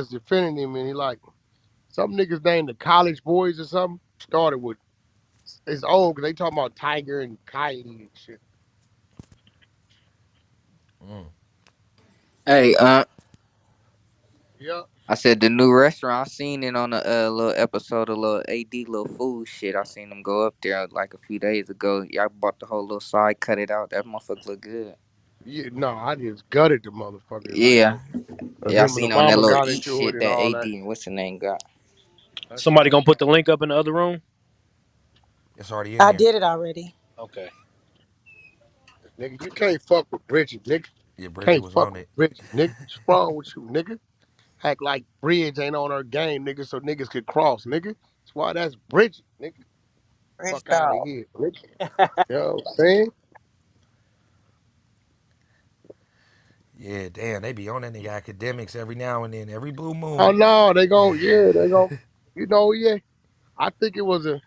defending him, and he like some niggas named the college boys or something started with it's old because they talking about Tiger and Kylie and shit. Mm. Hey, Yeah, I said the new restaurant. I seen it on a little episode of little AD little food shit. I seen them go up there like a few days ago. Y'all bought the whole little side, cut it out. That motherfucker look good. yeah. No, I just gutted the motherfucker. Like Yeah, yeah. I him and the seen on that mama little got eat into it shit and that all that. AD. What's the name got? That shit Somebody was gonna put fun. the link up in the other room. It's already in I there. did it already. Okay. Nigga, you can't fuck with Bridget, nigga. Yeah, Bridget Can't was fuck on with it. Bridget, nigga. What's wrong with you, nigga? Act like Bridge ain't on her game, nigga, so niggas could cross, nigga. That's why that's Bridget, nigga. Rich Fuck out of dog. here, nigga. You know what I'm saying? Yeah, damn, they be on that nigga academics every now and then, every blue Oh moon. no, they gon' yeah, they gon' you know, yeah. I think it was a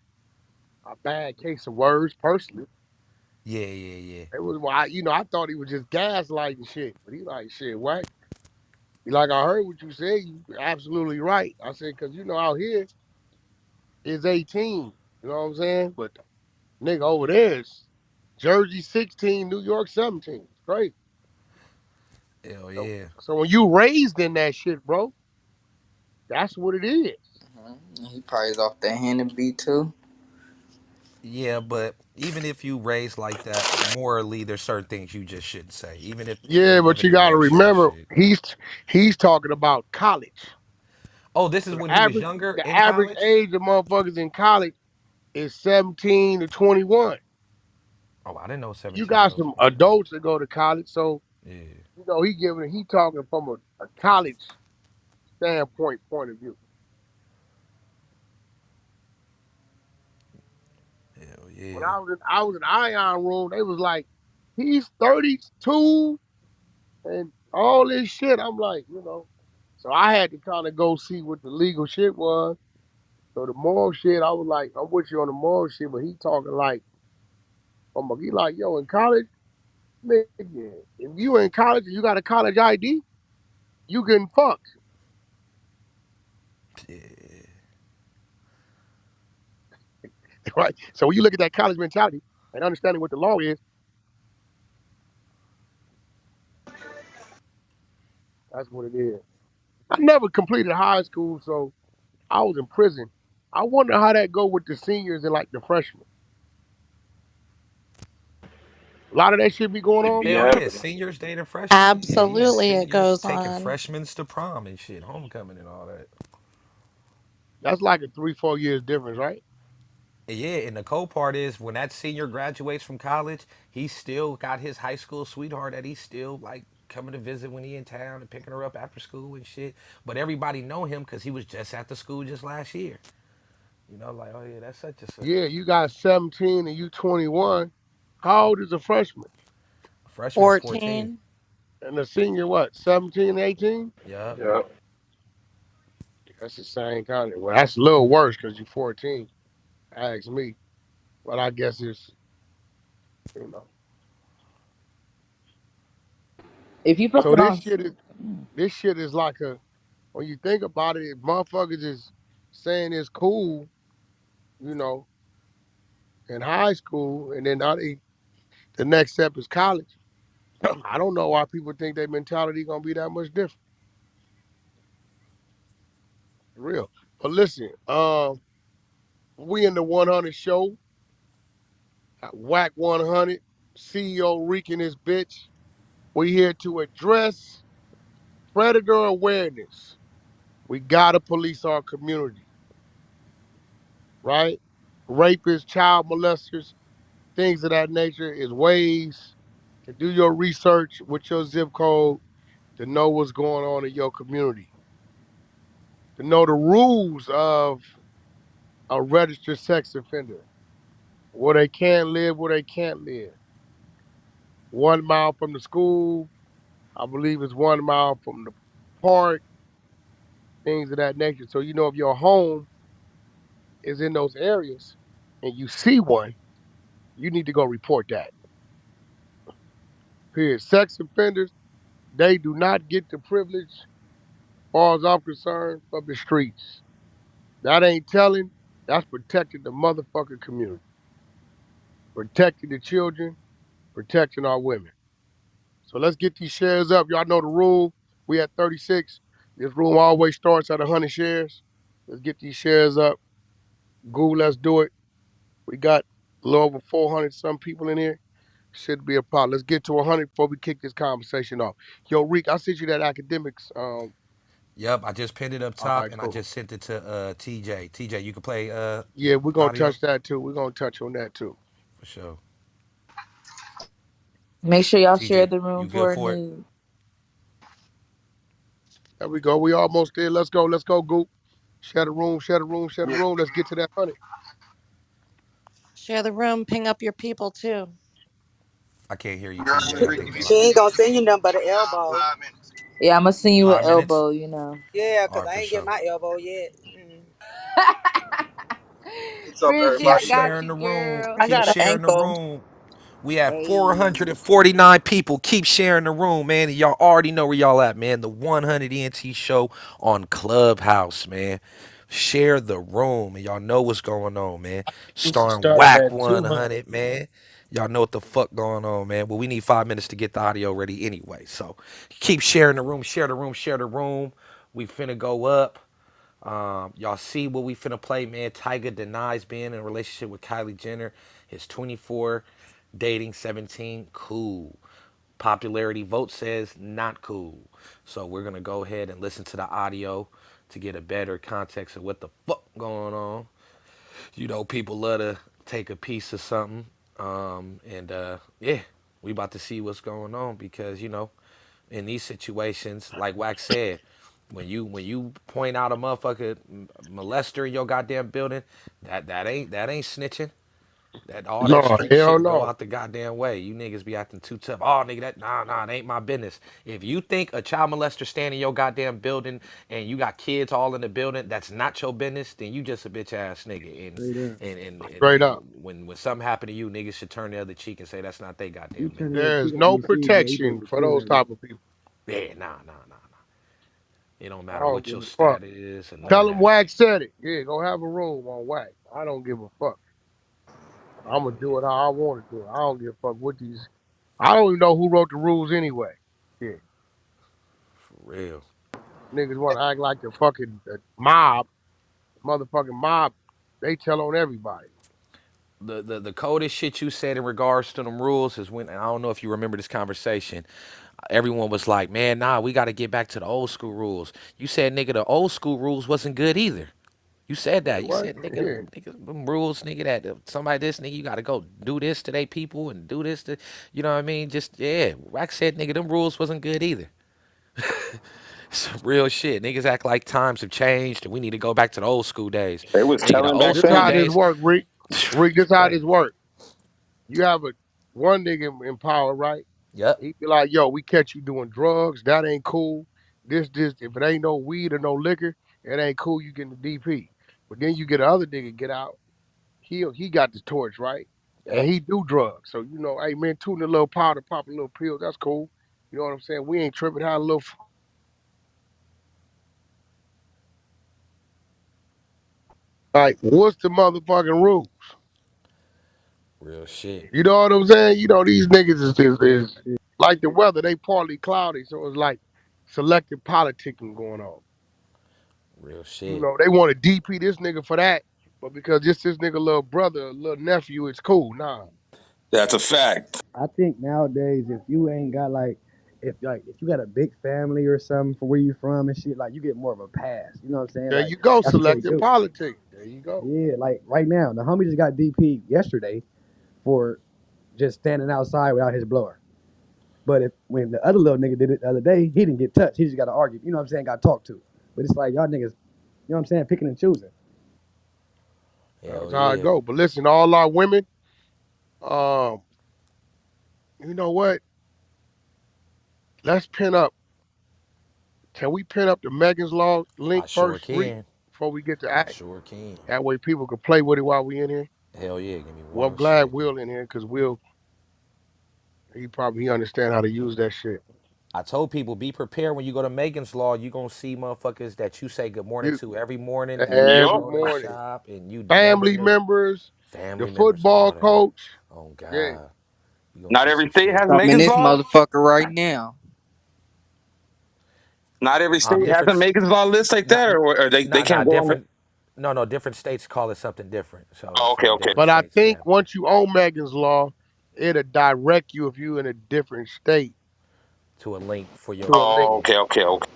bad case of words, personally. Yeah, yeah, yeah. It was why, I thought he was just gaslighting shit. But he like, shit, what? He like, I heard what you said. You absolutely right. I said, because, out here is 18. You know what I'm saying? But nigga over there is Jersey 16, New York 17. It's crazy. Hell So, yeah. so when you raised in that shit, bro, that's what it is. He probably is off that Hennepin too. Yeah, but even if you raised like that, morally, there's certain things you just shouldn't say. Even if they Yeah, but giving you you got to lecture and remember, shit. he's talking about college. Oh, this is So when he was younger the in average college? age of motherfuckers in college is 17 to 21. Oh, I didn't know You 17 got goes to some 21. adults that go to college, so Yeah. he talking from a college point of view. Hell When yeah. I was in Ion room, they was like, he's 32 and all this shit. I'm like, so I had to kind of go see what the legal shit was. So the moral shit, I was like, I'm with you on the moral shit, but he talking like, he like, yo, in college, nigga, if you in college and you got a college ID, you getting fucked, Yeah. right? So when you look at that college mentality and understanding what the law is, that's what it is. I never completed high school, so I was in prison. I wonder how that go with the seniors and like the freshmen. A lot of that shit be going It on. be Hell yeah. happening. Seniors dating freshmen. Yeah, you had Absolutely, it seniors goes taking on. freshmen to prom and shit, homecoming and all that. That's like a 3, 4 years difference, right? Yeah, and the cool part is when that senior graduates from college, he still got his high school sweetheart that he's still like coming to visit when he in town and picking her up after school and shit. But everybody know him because he was just at the school just last year. You know, like, oh yeah, that's such and such. Yeah, you got 17 and you 21. How old is a freshman? A freshman is 14. 14. And the senior what? 17, 18? Yup. Yeah. That's the same kind of. Well, that's a little worse because you're 14. Ask me, but I guess it's you know. If you So fucking on, this shit is like a when you think about it, if motherfuckers is saying it's cool, you know, in high school, and then now the next step is college. I don't know why people think their mentality gonna be that much different. For real. But listen, we in the 100 show, wack 100, CEO Reeking this bitch. We here to address predator awareness. We gotta police our community, right? Rapists, child molesters, things of that nature is ways to do your research with your zip code to know what's going on in your community, to know the rules of a registered sex offender, where they can live, where they can't live. 1 mile from the school, I believe it's 1 mile from the park, things of that nature. So you know if your home is in those areas and you see one, you need to go report that. Period. Sex offenders, they do not get the privilege far as I'm concerned, from the streets. That ain't telling. That's protecting the motherfucking community, protecting the children, protecting our women. So let's get these shares up. Y'all know the rule. We at 36. This room always starts at 100 shares. Let's get these shares up. Google, let's do it. We got a little over 400 some people in here. Should be a problem. Let's get to 100 before we kick this conversation off. Yo, Reek, I sent you that academics. Yep, I just pinned it up All top right, and I cool. just sent it to TJ. TJ, you can play Yeah, we're gonna audio touch that too. We're gonna touch on that too. for sure. Make sure y'all share TJ, the room you good for a for it? new. There we go. We almost there. Let's go. Let's go, Goop. Share the room. Share the room. Share the room. Let's get to that 100. Share the room, ping up your people too. I can't hear you, TJ. I think She ain't gonna send you nothing but an elbow. Yeah, I'm gonna send you an 5 minutes. elbow. You know. Yeah, All cause right, I for ain't get sure. my elbow yet. Bridget, Keep I got sharing you, the room. girl. I Keep got an sharing the ankle. room. We have Hey. 449 people. Keep sharing the room, man. And y'all already know where y'all at, man. The 100 ENT show on Clubhouse, man. Share the room, and y'all know what's going on, man. We should Starring start Wack at 200. 100, man. Y'all know what the fuck going on, man. But we need 5 minutes to get the audio ready anyway. So keep sharing the room, share the room, share the room. We finna go up. Y'all see what we finna play, man. Tyga denies being in a relationship with Kylie Jenner. His 24, dating 17, cool. Popularity vote says not cool. So we're gonna go ahead and listen to the audio to get a better context of what the fuck going on. You know, people love to take a piece of something. And yeah, we about to see what's going on because, in these situations, like Wax said, when you point out a motherfucker molester in your goddamn building, that ain't snitching. That all that No, street hell shit go no. out the goddamn way. You niggas be acting too tough. Oh nigga, that ain't my business. If you think a child molester stand in your goddamn building and you got kids all in the building, that's not your business, then you just a bitch ass nigga. And Straight up. and and, and, Straight and up. when something happen to you, niggas should turn the other cheek and say that's not their You goddamn turn business. the other There's cheek after no you see it, yeah, you supposed protection to for kill those that. type of people. Yeah, nah. It don't I matter don't what give your a fuck. stat is or none Tell of them that. Wax said it. Yeah, go have a room on Wax. I don't give a fuck. I'm gonna do it how I want to do it. I don't give a fuck what these. I don't even know who wrote the rules anyway. Yeah, For real. niggas want to act like the fucking mob, motherfucking mob. They tell on everybody. The coldest shit you said in regards to them rules is when, and I don't know if you remember this conversation. Everyone was like, "Man, nah, we got to get back to the old school rules." You said, "Nigga, the old school rules wasn't good either." You said Yeah, that. You what? said, "Nigga, Yeah, them rules, nigga, that somebody this nigga, you got to go do this to they people and do this to, you know what I mean?" Just yeah, Rack said, "Nigga, them rules wasn't good either." Some real shit. Niggas act like times have changed and we need to go back to the old school days. They was Nigga, the telling old back this school how then. this days. work, Rick. Rick, this how Go ahead. this work. You have a one nigga in power, right? Yep. He be like, "Yo, we catch you doing drugs. That ain't cool. This. If it ain't no weed or no liquor, it ain't cool. You getting the DP." But then you get another nigga get out. He got the torch, right? And Yep. he do drugs. So you know, hey man, tune a little powder, pop a little pill. That's cool. You know what I'm saying? We ain't tripping. How a little like, what's the motherfucking rule? Real shit. You know what I'm saying? You know these niggas Real is shit. like the weather. They partly cloudy, so it's like selective politicking going on. Real You shit. know they want to DP this nigga for that, but because this nigga little brother, little nephew, it's cool. Nah, That's a fact. I think nowadays if you ain't got if you got a big family or something for where you from and shit, like you get more of a pass. You know what I'm saying? there Like you go, that's what they selective do. politicking. There you go. Yeah, like right now, the homie just got DP yesterday for just standing outside without his blower. But if when the other little nigga did it the other day, he didn't get touched. He just got to argue. You know what I'm saying? Got talked to. But it's like y'all niggas, you know what I'm saying, picking and choosing. Hell That's how it yeah. go. But listen, all our women, um, you know what? Let's pin up. Can we pin up the Megan's Law I link sure first, Reek, can. before we get to I act? sure can. That way people can play with it while we in here. Hell yeah. Give me Well, I'm one glad second. Will in here because Will he understand how to use that shit. I told people be prepared when you go to Megan's Law. You gonna see motherfuckers that you say good morning You to every morning that never every Yup. go to the morning. shop, and you never Family knew. members, the Family members, football all that. coach. Oh Yeah. God, you gonna Not see every some state shit. has I'm in Megan's this Law. motherfucker right now. Not every state has a Different, Megan's Law list like not, that, or they can't go on there. different. No, no, different states call it something different. So, Oh, okay, okay. different But I states, yeah, think once you own Megan's Law, it'll direct you if you in a different state to a link for your, to a link. Oh, yeah. okay, okay, okay.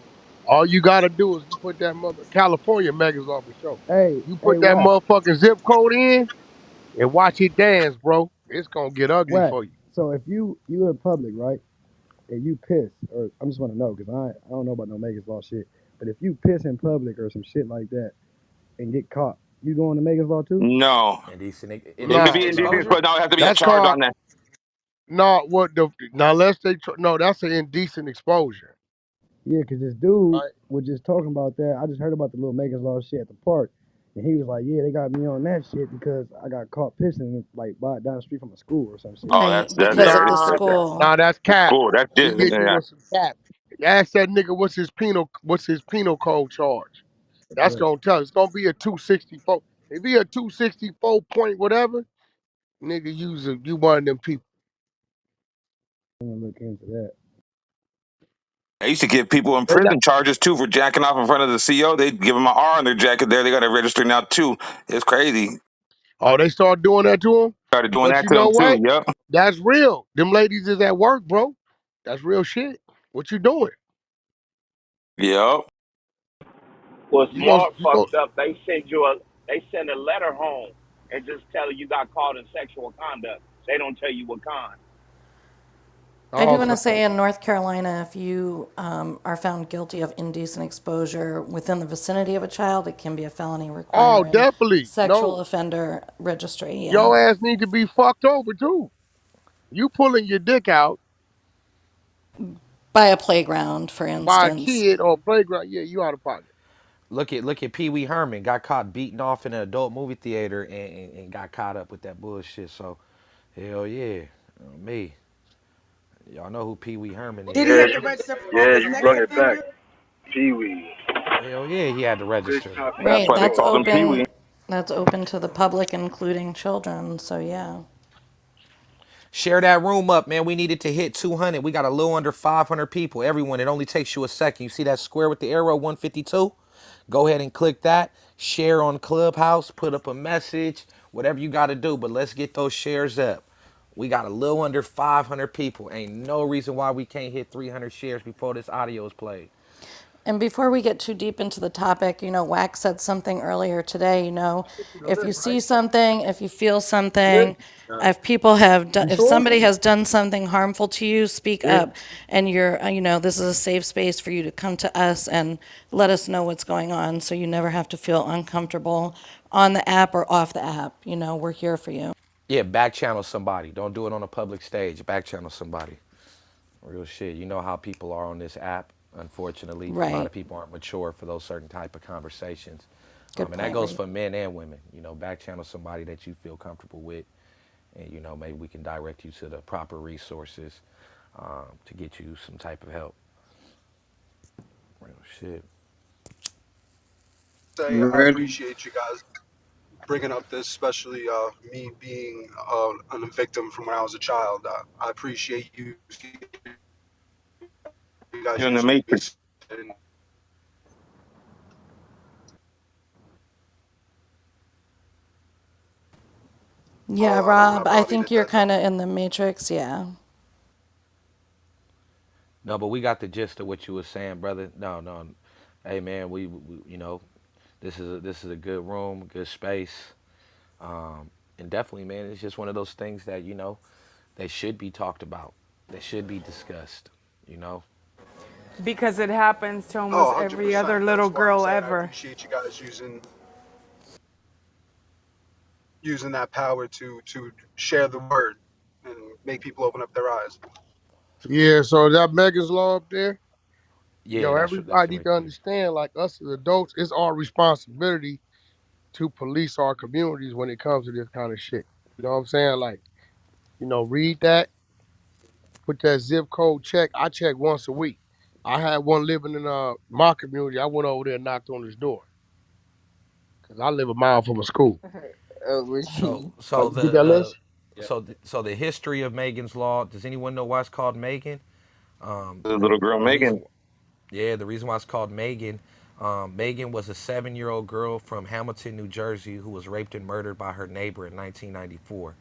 All you gotta do is you put that mother California Megan's Law for sure. You Hey, put that Wack, motherfucking zip code in and watch it dance, bro. It's gonna get ugly Wack. for you. So if you in public, right, and you piss, or I'm just want to know because I don't know about no Megan's Law shit. But if you piss in public or some shit like that and get caught, you going to Megan's Law too? No, it could Indecent No, be no. indecent, exposure. but no, it has to be a That's charge called on that. no. What the now? Let's say no. That's an indecent exposure, Yeah, because this dude right? was just talking about that. I just heard about the little Megan's Law shit at the park. And he was like, yeah, they got me on that shit because I got caught pissing like down the street from a school or some shit. Oh, Right, that's that. because of There, the Nah, there. school. nah. That's It's cap. cool. That's He it. getting you Yeah. with some cap. Ask that nigga what's his penal code charge. That's But gonna tell. It's gonna be a 264. If he a 264 point whatever, nigga, you one of them people. I'm gonna look into that. I used to give people in They not, prison charges too for jacking off in front of the CO. They'd give them an R on their jacket there. They got to register now too. It's crazy. oh, they start doing that to him. Started doing But that you to them know too. what? Yep. That's real. Them ladies is at work, bro. That's real shit. What you doing? Yep. Well, You gonna smart you gonna fucked up. They send a letter home and just tell you got caught in sexual conduct. They don't tell you what kind. I do oh want to so say in North Carolina, if you are found guilty of indecent exposure within the vicinity of a child, it can be a felony oh requiring definitely sexual no. offender registry. Yeah. Your ass need to be fucked over too. You pulling your dick out By a playground, for by a instance. kid or playground, yeah, you out of pocket. Look at Pee Wee Herman got caught beating off in an adult movie theater and got caught up with that bullshit. So, hell yeah, me. Y'all know who Pee Wee Herman Did is, he Yeah, have right? to register as yeah, a you sex brung it back. offender? Pee Wee. Hell yeah, he had to Good register. top That's Right. why they basketball. That's called him Pee Wee. open. That's open to the public, including children. So yeah. Share that room up, man. We needed to hit 200. We got a little under 500 people. Everyone, it only takes you a second. You see that square with the arrow, 152? Go ahead and click that. Share on Clubhouse. Put up a message. Whatever you got to do. But let's get those shares up. We got a little under 500 people. Ain't no reason why we can't hit 300 shares before this audio is played. And before we get too deep into the topic, Wax said something earlier today. If you see something, if you feel Yeah. something, if people have done, You if sure? somebody has done something harmful to you, speak Yeah. up. And this is a safe space for you to come to us and let us know what's going on so you never have to feel uncomfortable on the app or off the app. We're here for you. Yeah, back channel somebody. Don't do it on a public stage. Back channel somebody. Real shit. You know how people are on this app. Unfortunately, a lot Right. of people aren't mature for those certain type of conversations, Good and that point, goes Reed. for men and women. Back channel somebody that you feel comfortable with, and maybe we can direct you to the proper resources to get you some type of help. Real shit. Say You I ready? appreciate you guys bringing up this, especially me being a victim from when I was a child. I appreciate you guys You're in the using me. matrix. And, Yeah, I Rob, I probably think did you're that. kind of in the matrix. Yeah. No, but we got the gist of what you were saying, brother. No, no. Hey, man, this is a good room, good space, and definitely, man, it's just one of those things that they should be talked about. They should be discussed. You know. because it happens to Oh, almost every 100%. other little That's why I'm girl saying I ever. appreciate you guys using that power to share the word and make people open up their eyes. Yeah, so that Megan's Law up there, Yeah, that's everybody need right to there. understand, like us as adults, it's our responsibility to police our communities when it comes to this kind of shit. You know what I'm saying? Like, read that, put that zip code check. I check once a week. I had one living in my community. I went over there and knocked on his door because I live a mile from a school. Oh, So Oh, so you get that the list? Yeah. so the history of Megan's Law. Does anyone know why it's called Megan? The little girl The reason, Megan. yeah, the reason why it's called Megan. Megan was a 7-year-old girl from Hamilton, New Jersey, who was raped and murdered by her neighbor in 1994.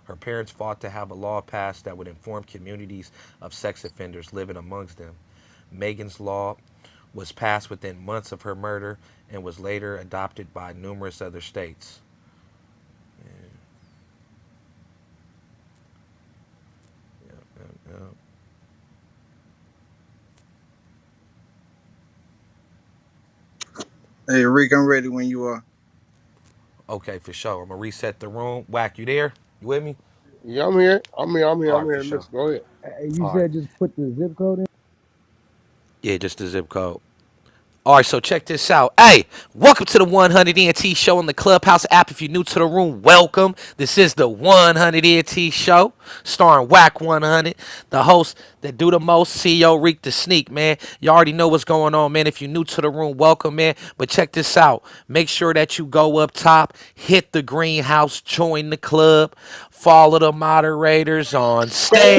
Her parents fought to have a law passed that would inform communities of sex offenders living amongst them. Megan's Law was passed within months of her murder and was later adopted by numerous other states. Yeah. Hey, Rick, I'm ready when you are. Okay, for sure. I'm gonna reset the room. Whack, you there? You with me? Yeah, I'm here. I'm here. I'm here. All I'm right, for here. sure. Listen, go ahead. Hey, you All right. said just put the zip code in. Yeah, just the zip code. All right, so check this out. Hey, welcome to the 100 ENT show on the Clubhouse app. If you're new to the room, welcome. This is the 100 ENT show, starring wack100, the host that do the most, CEO Reek the Sneak, man. You already know what's going on, man. If you're new to the room, welcome, man. But check this out. Make sure that you go up top, hit the greenhouse, join the club, follow the moderators on stage.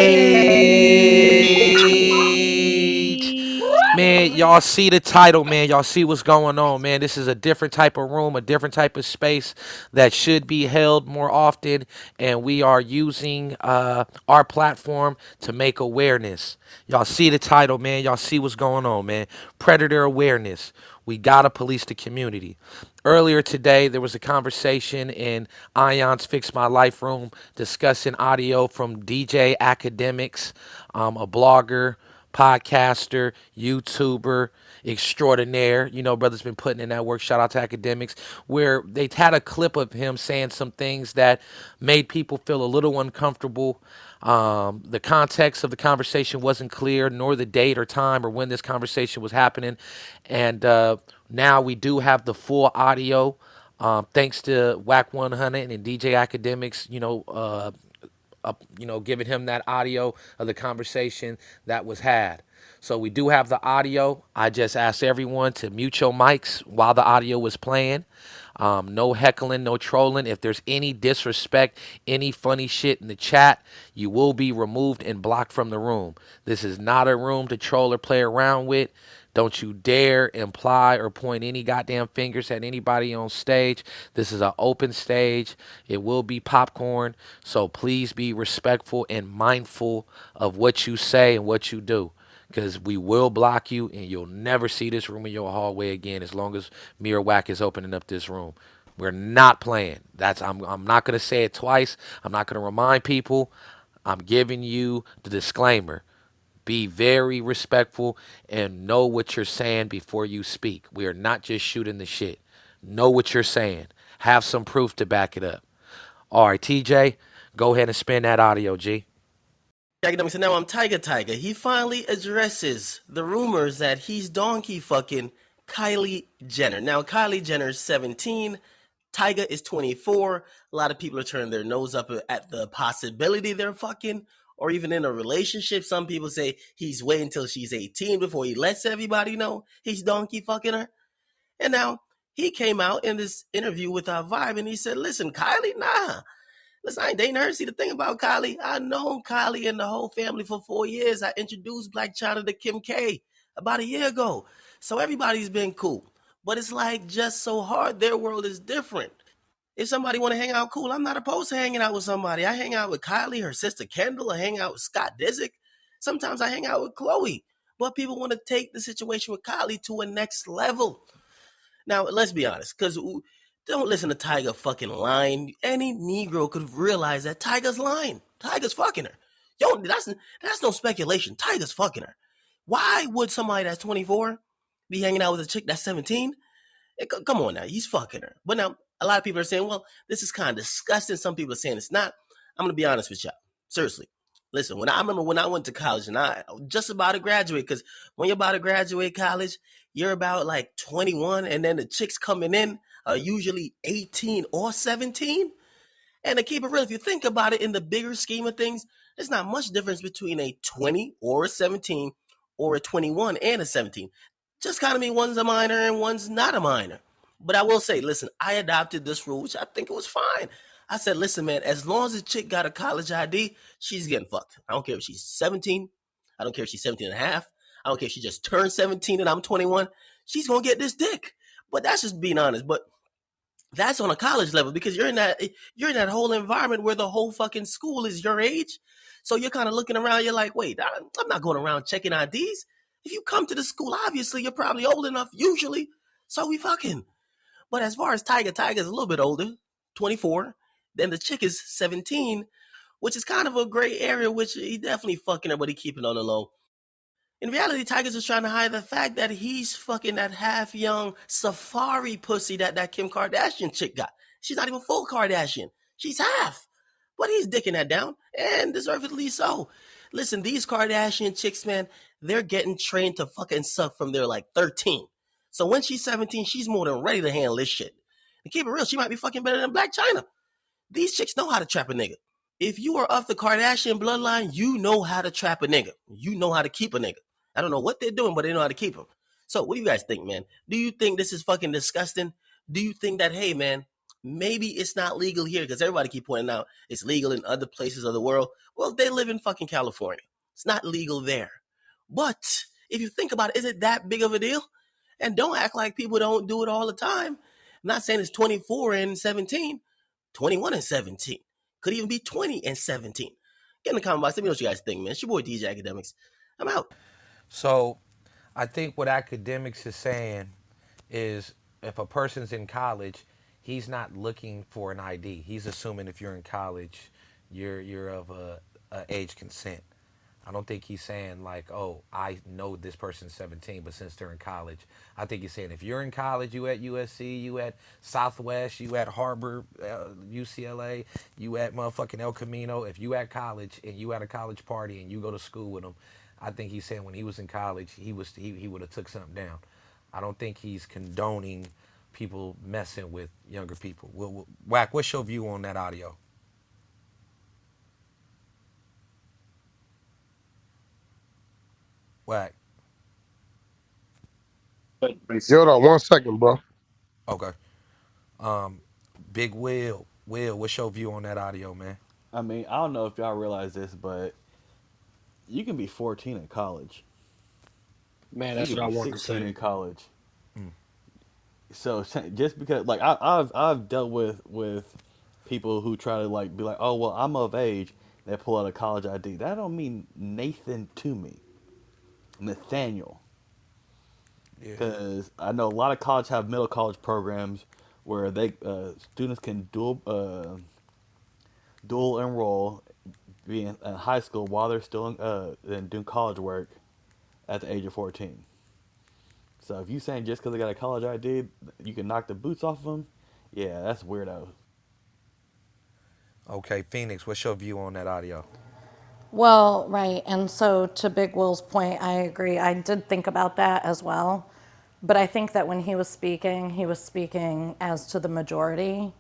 Man, y'all see the title, man. Y'all see what's going on, man. This is a different type of room, a different type of space that should be held more often. And we are using our platform to make awareness. Y'all see the title, man. Y'all see what's going on, man. Predator awareness. We got to police the community. Earlier today, there was a conversation in Ion's Fix My Life room discussing audio from DJ Academics, a blogger, podcaster, YouTuber extraordinaire. You know, brother's been putting in that work. Shout out to Academics, where they had a clip of him saying some things that made people feel a little uncomfortable. The context of the conversation wasn't clear, nor the date or time or when this conversation was happening. And now we do have the full audio. Thanks to wack100 and DJ Academics, giving him that audio of the conversation that was had. So we do have the audio. I just asked everyone to mute your mics while the audio was playing. No heckling, no trolling. If there's any disrespect, any funny shit in the chat, you will be removed and blocked from the room. This is not a room to troll or play around with. Don't you dare imply or point any goddamn fingers at anybody on stage. This is an open stage. It will be popcorn. So please be respectful and mindful of what you say and what you do. Because we will block you and you'll never see this room in your hallway again as long as Mirror Whack is opening up this room. We're not playing. I'm not gonna say it twice. I'm not gonna remind people. I'm giving you the disclaimer. Be very respectful and know what you're saying before you speak. We are not just shooting the shit. Know what you're saying. Have some proof to back it up. All right, TJ, go ahead and spin that audio, G. Academics, and now I'm Tyga. He finally addresses the rumors that he's donkey fucking Kylie Jenner. Now, Kylie Jenner's 17, Tyga is 24. A lot of people are turning their nose up at the possibility they're fucking or even in a relationship. Some people say he's waiting until she's 18 before he lets everybody know he's donkey fucking her. And now he came out in this interview with our Vibe and he said, listen, Kylie, nah. Listen, I ain't dating her. See, the thing about Kylie, I known Kylie and the whole family for 4 years. I introduced Black China to Kim K about a year ago. So everybody's been cool. But it's like just so hard. Their world is different. If somebody want to hang out, cool. I'm not opposed to hanging out with somebody. I hang out with Kylie, her sister Kendall. I hang out with Scott Disick. Sometimes I hang out with Chloe. But people want to take the situation with Kylie to a next level. Now, let's be honest, because don't listen to Tyga fucking lying. Any Negro could realize that Tyga's lying. Tyga's fucking her. Yo, that's no speculation. Tyga's fucking her. Why would somebody that's 24 be hanging out with a chick that's 17? Come on now, he's fucking her. But now, a lot of people are saying, well, this is kind of disgusting. Some people are saying it's not. I'm going to be honest with y'all. Seriously. Listen, I remember when I went to college and I was just about to graduate, because when you're about to graduate college, you're about like 21, and then the chicks coming in are usually 18 or 17. And to keep it real, if you think about it in the bigger scheme of things, There's not much difference between a 20 or a 17 or a 21 and a 17. Just kind of mean one's a minor and one's not a minor. But I will say, listen, I adopted this rule, which I think it was fine. I said, listen, man, as long as the chick got a college ID, she's getting fucked. I don't care if she's 17. I don't care if she's 17 and a half. I don't care if she just turned 17 and I'm 21. She's going to get this dick. But that's just being honest. But that's on a college level because you're in that whole environment where the whole fucking school is your age. So you're kind of looking around. You're like, wait, I'm not going around checking IDs. If you come to the school, obviously you're probably old enough. Usually, so we fucking. But as far as Tiger's a little bit older, 24. Then the chick is 17, which is kind of a gray area. Which he definitely fucking her, but he keeping on the low. In reality, Tiger's just trying to hide the fact that he's fucking that half young safari pussy that Kim Kardashian chick got. She's not even full Kardashian. She's half. But he's dicking that down, and deservedly so. Listen, these Kardashian chicks, man, they're getting trained to fucking suck from their like 13. So when she's 17, she's more than ready to handle this shit. And keep it real, she might be fucking better than Black China. These chicks know how to trap a nigga. If you are of the Kardashian bloodline, you know how to trap a nigga. You know how to keep a nigga. I don't know what they're doing, but they know how to keep him. So, what do you guys think, man? Do you think this is fucking disgusting? Do you think that, hey, man, maybe it's not legal here because everybody keep pointing out it's legal in other places of the world? Well, they live in fucking California. It's not legal there. But if you think about it, is it that big of a deal? And don't act like people don't do it all the time. I'm not saying it's 24 and 17, 21 and 17. Could even be 20 and 17. Get in the comment box. Let me know what you guys think, man. It's your boy DJ Academics. I'm out. So I think what academics is saying is if a person's in college, he's not looking for an ID. He's assuming if you're in college, you're of a age consent. I don't think he's saying like, oh, I know this person's 17, but since they're in college, I think he's saying if you're in college, you at USC, you at Southwest, you at Harvard, UCLA, you at motherfucking El Camino. If you at college and you at a college party and you go to school with him, I think he's saying when he was in college, he would have took something down. I don't think he's condoning people messing with younger people. Whack, what's your view on that audio? Whack. Hold on 1 second, bro. Okay. Um, Big Will, what's your view on that audio, man? I mean, I don't know if y'all realize this, but you can be 14 in college. Man, You that's can what I be wanted to 16 say. in college. Mm. So just because, like, I've dealt with people who try to like be like, oh well, I'm of age. They pull out a college ID. That don't mean Nathan to me, Nathaniel, Yeah. because I know a lot of colleges have middle college programs where they students can dual enroll, be in high school while they're still doing college work at the age of 14. So if you saying just because they got a college ID, you can knock the boots off them, yeah, that's weirdo. Okay, Phoenix, what's your view on that audio? Well, right. And so to Big Will's point, I agree. I did think about that as well. But I think that when he was speaking as to the majority,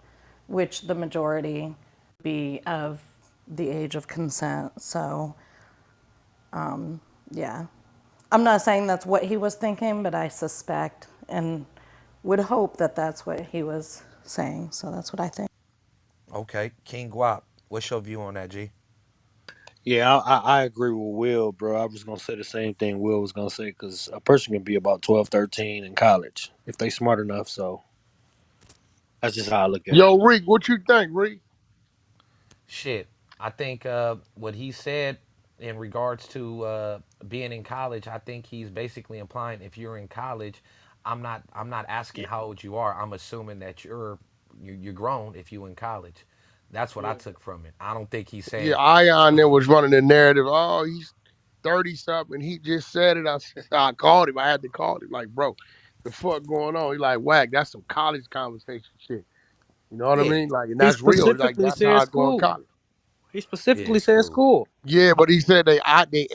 which the majority be of the age of consent. So, yeah. I'm not saying that's what he was thinking, but I suspect and would hope that that's what he was saying. So that's what I think. Okay, King Guap, what's your view on that, G? Yeah, I agree with Will, bro. I was gonna say the same thing Will was gonna say because a person can be about 12, 13 in college if they smart enough. So that's just how I look at it. Yo, Reek, what you think, Reek? Shit, I think what he said in regards to being in college, I think he's basically implying if you're in college, I'm not asking how old you are. I'm assuming that you're grown if you in college. That's what I took from it. I don't think he's Yeah, saying Ion there was running the narrative. Oh, he's 30 something. He just said it. I called him. I had to call him. Like, bro, the fuck going on? He like, whack, that's some college conversation shit. You know what I yeah, mean? Like, and He that's real. Like, specifically that's how said I go in school. college. He yeah, specifically said school. school. Yeah, but he said they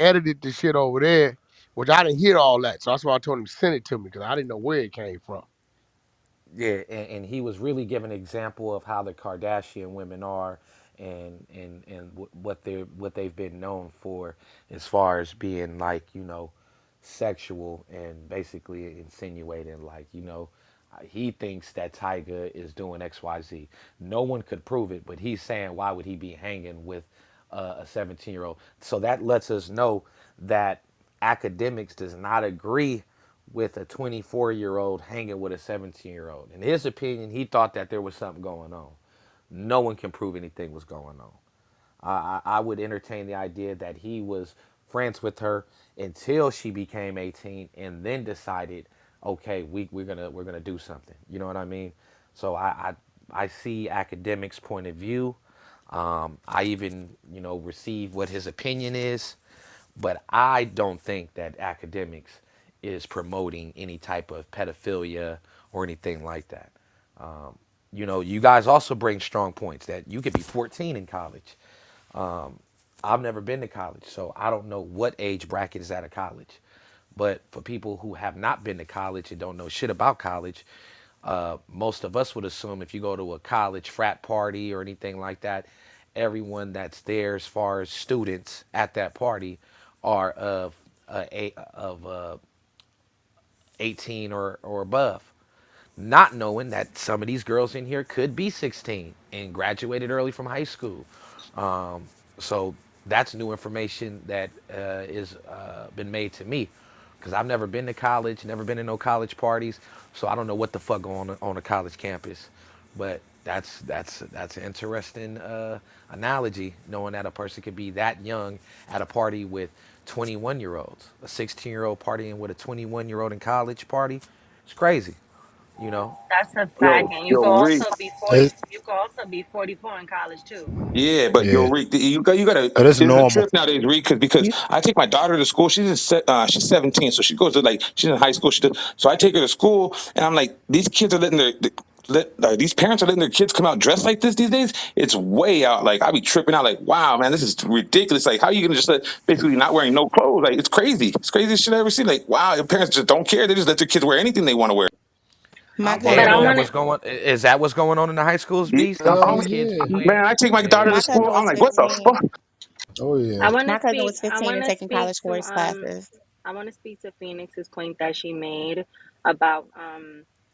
edited the shit over there, which I didn't hear all that. So that's why I told him to send it to me because I didn't know where it came from. Yeah, and he was really giving an example of how the Kardashian women are, and what they've been known for as far as being like sexual and basically insinuating like he thinks that Tyga is doing XYZ. No one could prove it, but he's saying why would he be hanging with a 17-year-old? So that lets us know that academics does not agree with a 24-year-old hanging with a 17-year-old. In his opinion, he thought that there was something going on. No one can prove anything was going on. I would entertain the idea that he was friends with her until she became 18 and then decided, okay, we're gonna do something. You know what I mean? So I see academics' point of view. I even receive what his opinion is, but I don't think that academics is promoting any type of pedophilia or anything like that. You guys also bring strong points that you could be 14 in college. I've never been to college, so I don't know what age bracket is out of college. But for people who have not been to college and don't know shit about college, most of us would assume if you go to a college frat party or anything like that, everyone that's there as far as students at that party are of 18 or above, not knowing that some of these girls in here could be 16 and graduated early from high school. So that's new information that is been made to me because I've never been to college, never been to no college parties, so I don't know what the fuck going on a college campus. But that's an interesting analogy, knowing that a person could be that young at a party with 21-year-olds, a 16-year-old partying with a 21-year-old in college party. It's crazy, you know. That's a fact. Yo, And you yo, could Rick. also be 40, It's, you could also be 44 in college too. Yeah, but yo, yeah, Rick, you gotta. it's There's a normal. trip nowadays, Rick, because You I take my daughter to school. She's 17, so she goes to like she's in high school. So I take her to school, and I'm like, these kids are these parents are letting their kids come out dressed like this these days. It's way out. Like I be tripping out. Like, wow, man, this is ridiculous. Like, how are you gonna just let basically not wearing no clothes? Like, it's crazy. It's craziest shit I ever seen. Like, wow, your parents just don't care. They just let their kids wear anything they want to wear. my I'm But wondering, I is cousin that want was to, what's going? Is that what's going on in the high schools, Yeah, Beast? These Hell these um, kids yeah. wearing, man, I take my daughter to my damn. cousin school. I'm was like, what the 15. fuck? Oh yeah. I want to My cousin speak. was I 15 want and to taking speak college to course classes. I want to speak to Phoenix's point that she made about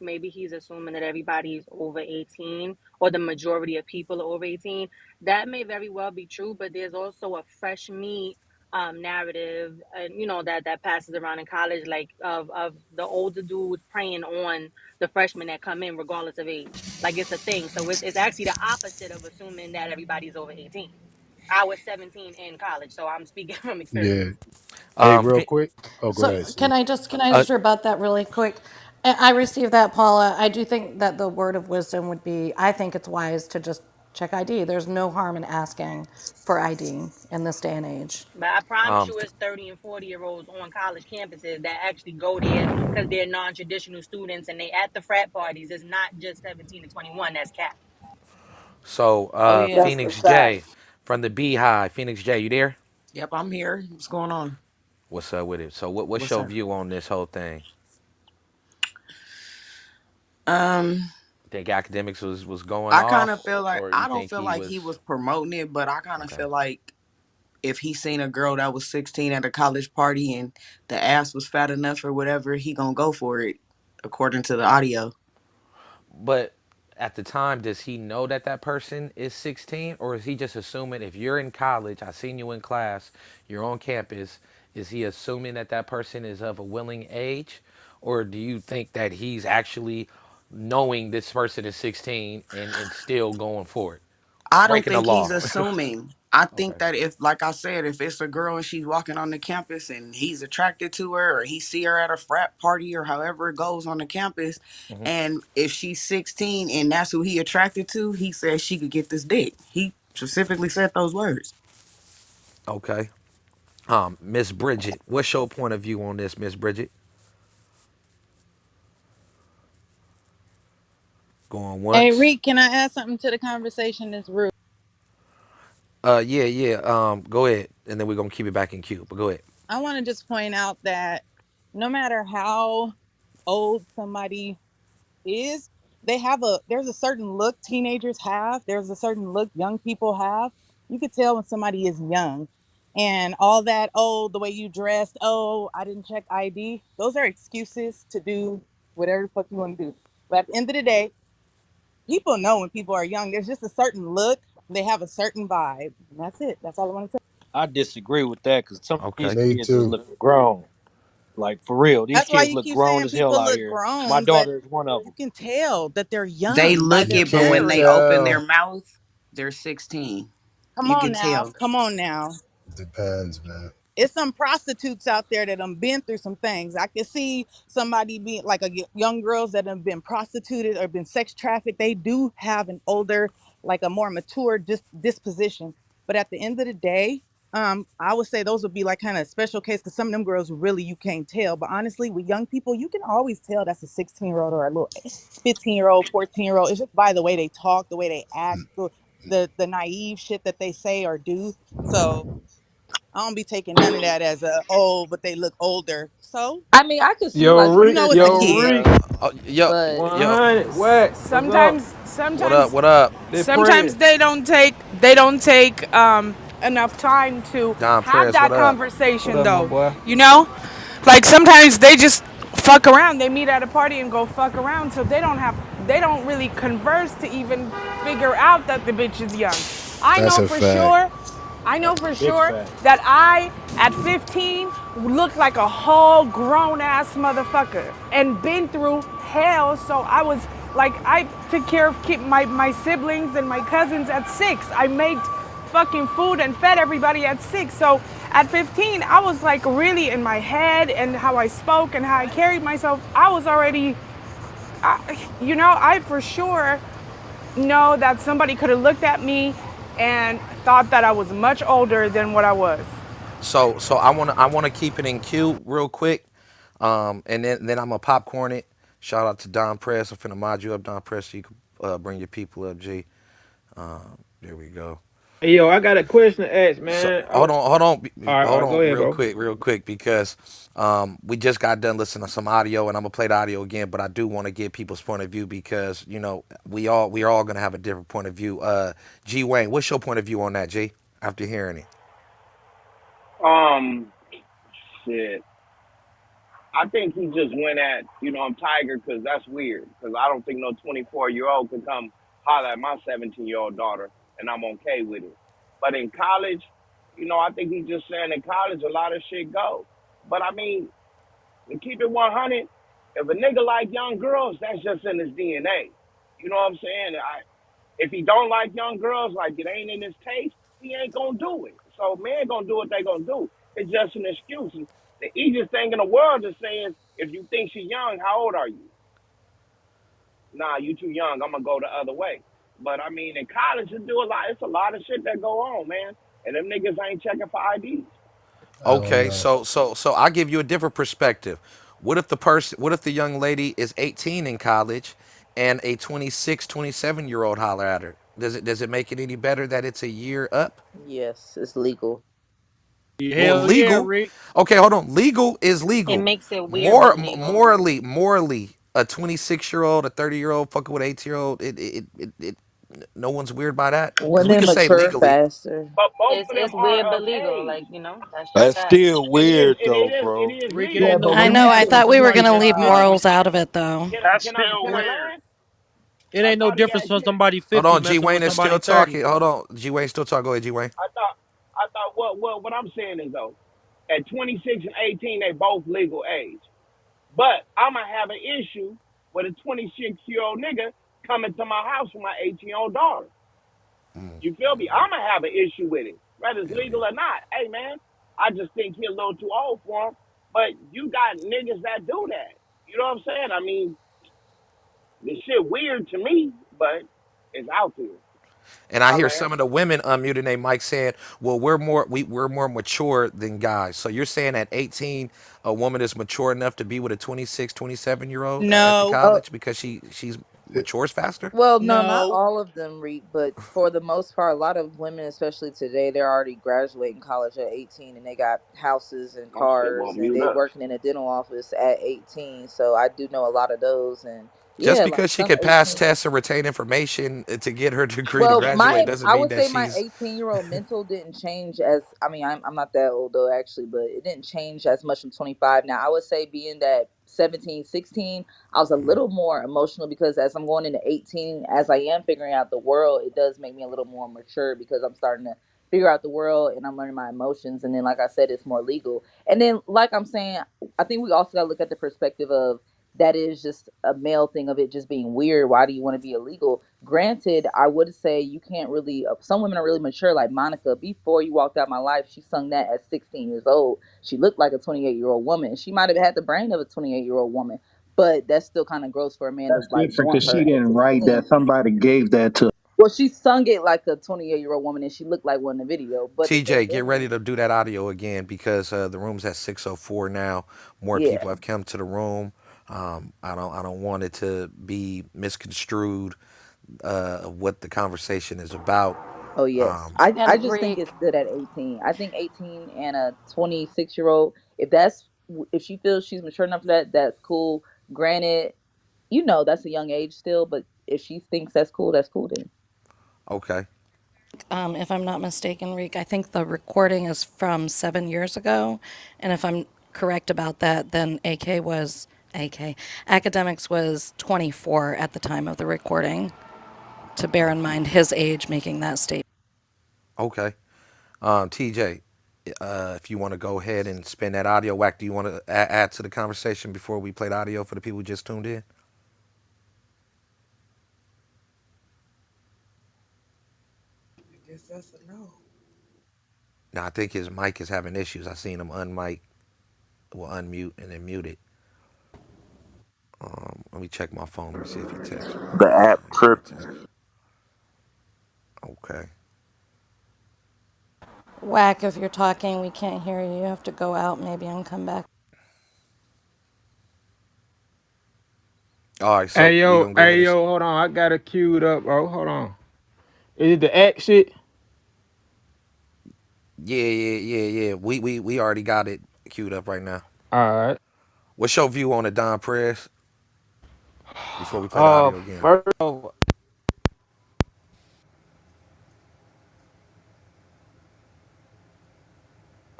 maybe he's assuming that everybody's over 18 or the majority of people are over 18. That may very well be true, but there's also a fresh meat narrative, and that passes around in college, like of the older dudes preying on the freshmen that come in regardless of age. Like it's a thing. So it's actually the opposite of assuming that everybody's over 18. I was 17 in college, so I'm speaking from Yeah. experience. Hey, Um, real Phe- quick. Oh, go Go Go ahead. ahead. I Go see. uh, ahead. I Just rebut that really quick. I received that, Paula. I do think that the word of wisdom would be I think it's wise to just check ID. There's no harm in asking for ID in this day and age. But I promise you, it's 30 and 40-year-olds on college campuses that actually go there because they're non traditional students and they at the frat parties. It's not just 17 to 21. That's cap. so Oh yeah. That's a Phoenix fact. J from the Beehive. Phoenix J, you there? Yep, I'm here. What's going on? What's up with it? So what's What's your up? view on this whole thing? Um, Think academics was going I kind off, of feel like or you I don't think feel he like he was was promoting it, but I kind of okay? feel like if he seen a girl that was 16 at a college party and the ass was fat enough or whatever, he gonna go for it, according to the audio. But at the time, does he know that that person is 16, or is he just assuming if you're in college, I seen you in class, you're on campus, is he assuming that that person is of a willing age, or do you think that he's actually knowing this person is 16 and still going for it, I don't breaking the think he's law? assuming. I think Okay. that if, like I said, if it's a girl and she's walking on the campus and he's attracted to her, or he see her at a frat party or however it goes on the campus, and if she's 16 and that's who he attracted to, he says she could get this dick. He specifically said those words. Okay. Miss Bridget, what's your point of view on this, Miss Bridget? Going Hey, once? Reek, can I add something to the conversation? That's rude. Yeah, yeah. Go ahead, and then we're gonna keep it back in queue. But go ahead. I want to just point out that no matter how old somebody is, they have a there's a certain look teenagers have. There's a certain look young people have. You could tell when somebody is young. And all that, oh, the way you dressed, oh, I didn't check ID. Those are excuses to do whatever the fuck you want to do. But at the end of the day, people know when people are young. There's just a certain look. They have a certain vibe. And that's it. That's all I want to say. I disagree with that because some of these Okay. Me kids is too. looking grown. Like for real, these That's why kids you look keep grown saying as hell people out look here. My grown, but daughter is one of you them. can tell that they're They young by look You their it, but when can't they battery. open their tell. mouth, they're 16. Come You on can now. tell. Come on now. Depends, man. It's some prostitutes out there that have been through some things. I can see somebody being like young girls that have been prostituted or been sex trafficked. They do have an older, like a more mature disposition. But at the end of the day, I would say those would be like kind of special case because some of them girls really you can't tell. But honestly, with young people, you can always tell that's a 16-year-old or a little 15-year-old, 14-year-old. It's just by the way they talk, the way they act, the naive shit that they say or do. So I don't be taking none of that as a oh, but they look older. So I mean, I could see Yo, like you a Reek, know it's a yo, 15 kid. year Reek, old, Yo, but 100, what? What's up? Sometimes, what up? sometimes, What up? Big prayer. sometimes they don't take enough time to Don have Press, what that up? What conversation up, my though. boy? You know, like sometimes they just fuck around. They meet at a party and go fuck around, so they don't really converse to even figure out that the bitch is young. I That's know a for fact. sure I know That's a for big sure fact. that I, at 15, looked like a whole grown ass motherfucker and been through hell. So I was like, I took care of my siblings and my cousins at 6. I made fucking food and fed everybody at 6. So at 15, I was like really in my head and how I spoke and how I carried myself. I was already, I for sure know that somebody could have looked at me and thought that I was much older than what I was. So I wanna keep it in queue real quick, and then I'm gonna popcorn it. Shout out to Don Press. I'm finna mod you up, Don Press, so you can bring your people up. G. There we go. Hey, yo, I got a question to ask, So man. All hold right, go on, ahead, bro. real quick, because we just got done listening to some audio, and I'm gonna play the audio again. But I do want to get people's point of view because we are all gonna have a different point of view. G Wayne, what's your point of view on that, G? After hearing it. Um, shit. I think he just went at, I'm Tiger because that's weird. Because I don't think no 24-year-old can come holler at my 17-year-old daughter, and I'm okay with it. But in college, I think he's just saying in college a lot of shit go. But I mean, to keep it 100, if a nigga like young girls, that's just in his DNA. You know what I'm saying? If he don't like young girls, like it ain't in his taste, he ain't gonna do it. So men gonna do what they gonna do. It's just an excuse. The easiest thing in the world is saying, if you think she's young, how old are you? Nah, you too young. I'm gonna go the other way. But I mean, in college, you do a lot. It's a lot of shit that go on, man. And them niggas ain't checking for IDs. I don't Okay, know. so I'll give you a different perspective. What if the young lady is 18 in college and a 26, 27-year old holler at her? Does it make it any better that it's a year up? yes, it's legal. Well, Hell yeah, legal. Rick. Okay, hold on. Legal is It legal. makes it weird but legal. Morally, a 26-year old, a 30-year old fucking with an 18-year old, no one's weird by that. Because we Women could say mature legally. faster. But both It's of them it's are weird but of legal. age. Like, that's just That's facts. still It is. weird It though, is. It bro. is Rick, it legal. ain't Yeah, no but I when know. you I difference say from thought we were somebody going to that's leave morals out of it, though. That's still Can I weird. land? it I ain't no thought he difference asked from me. somebody Hold 50 on, G messing with Wayne is somebody still 30. talking. Hold on, G Wayne still talking. Go ahead, G Wayne. I thought what I'm saying is though, at 26 and 18 they both legal age. But I'm gonna have an issue with a 26-year-old nigga coming to my house with my 18-year-old daughter. You feel me? I'm gonna have an issue with it, whether it's Hell legal yeah. or not. Hey man, I just think he a little too old for him. But you got niggas that do that. You know what I'm saying? I mean, this shit weird to me, but it's out there. And I I hear land. some of the women unmuting their mic saying, "Well, we're more mature than guys." So you're saying at 18, a woman is mature enough to be with a 26, 27-year-old at the No, Oh, college because she's matures faster. well, no, not no. all of them, Reek, but for the most part, a lot of women, especially today, they're already graduating college at 18 and they got houses and My shit cars won't and mute they up. working in a dental office at 18. So I do know a lot of those. And Just Yeah, like because she some can pass 18. tests and retain information to get her degree to Well, graduate my doesn't I mean would that say my she's 18-year-old mental didn't change as I mean I'm not that old though actually, but it didn't change as much from 25. Now I would say being that 17, 16, I was a little more emotional because as I'm going into 18, as I am figuring out the world, it does make me a little more mature because I'm starting to figure out the world and I'm learning my emotions. And then like I said, it's more legal. And then like I'm saying, I think we also gotta look at the perspective of that is just a male thing of it just being weird. Why do you want to be illegal? Granted, I would say you can't really. Some women are really mature, like Monica. Before you walked out my life, she sung that at 16 years old. She looked like a 28-year-old woman. She might have had the brain of a 28-year-old woman, but that's still kind of gross for a man to That's like different want because her she at didn't write 16. that. Somebody gave that to. Well, she sung it like a 28-year-old woman, and she looked like one in the video. But the thing TJ, get is, ready to do that audio again because the room's at 6:04 now. More yeah, people have come to the room. I don't want it to be misconstrued what the conversation is about. oh yes, Um, I And just think Reek, it's good at 18. I think 18 and a 26-year-old, if that's if she feels she's mature enough for that, that's cool. Granted, that's a young age still, but if she thinks that's cool then. okay, if I'm not mistaken, Reek, I think the recording is from 7 years ago. And if I'm correct about that, then AK, Academics was 24 at the time of the recording, to bear in mind his age making that statement. okay. TJ, if you want to go ahead and spin that audio, Whack, do you want to add to the conversation before we play the audio for the people who just tuned in? I guess that's a no. Now, I think his mic is having issues. I seen him unmic, well, unmute, and then mute it. Let me check my phone. Let me see if he texts me. The app Let me see if he tripping. texts. Okay. Whack, if you're talking, we can't hear you. You have to go out maybe and come back. All right, so we gonna go ahead Hey and yo, hold on. I got it queued up, bro. Hold on. Is it the act shit? yeah. We already got it queued up right now. Alright. What's your view on the Don Press before we play the audio again? First of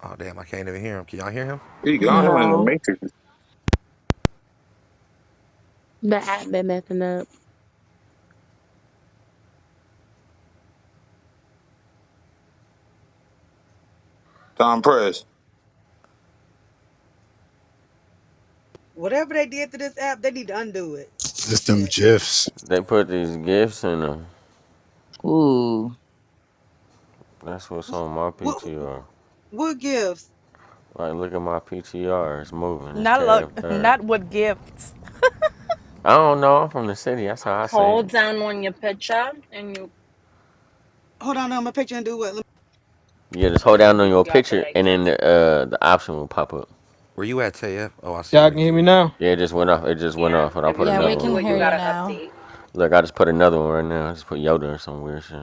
Oh damn, I can't even hear him. Can y'all hear him? You got him in the No. matrix. The app been messing up. Tom Press. Whatever they did to this app, they need to undo it. It's them Shit. gifs. They put these gifts in them. Ooh. That's what's on my What, PTR. what gives? Like, look at my PTR. It's moving. It's Not Tab look, Third. not with gifts. I don't know. I'm from the city. That's how I say it. Hold down on your picture and you Hold on, I'm a picture and do what? Yeah, just hold down on you your got the picture, right and then text. the option will pop up. Where you at, TF? Oh, I see you Y'all in can the hear me queue. now. Yeah, it just went off. It just went Yeah, off, and I if put you Yeah, we another get one. can to it, hear you you got to now. update. Look, I just put another one right now. I just put Yoda or some weird shit.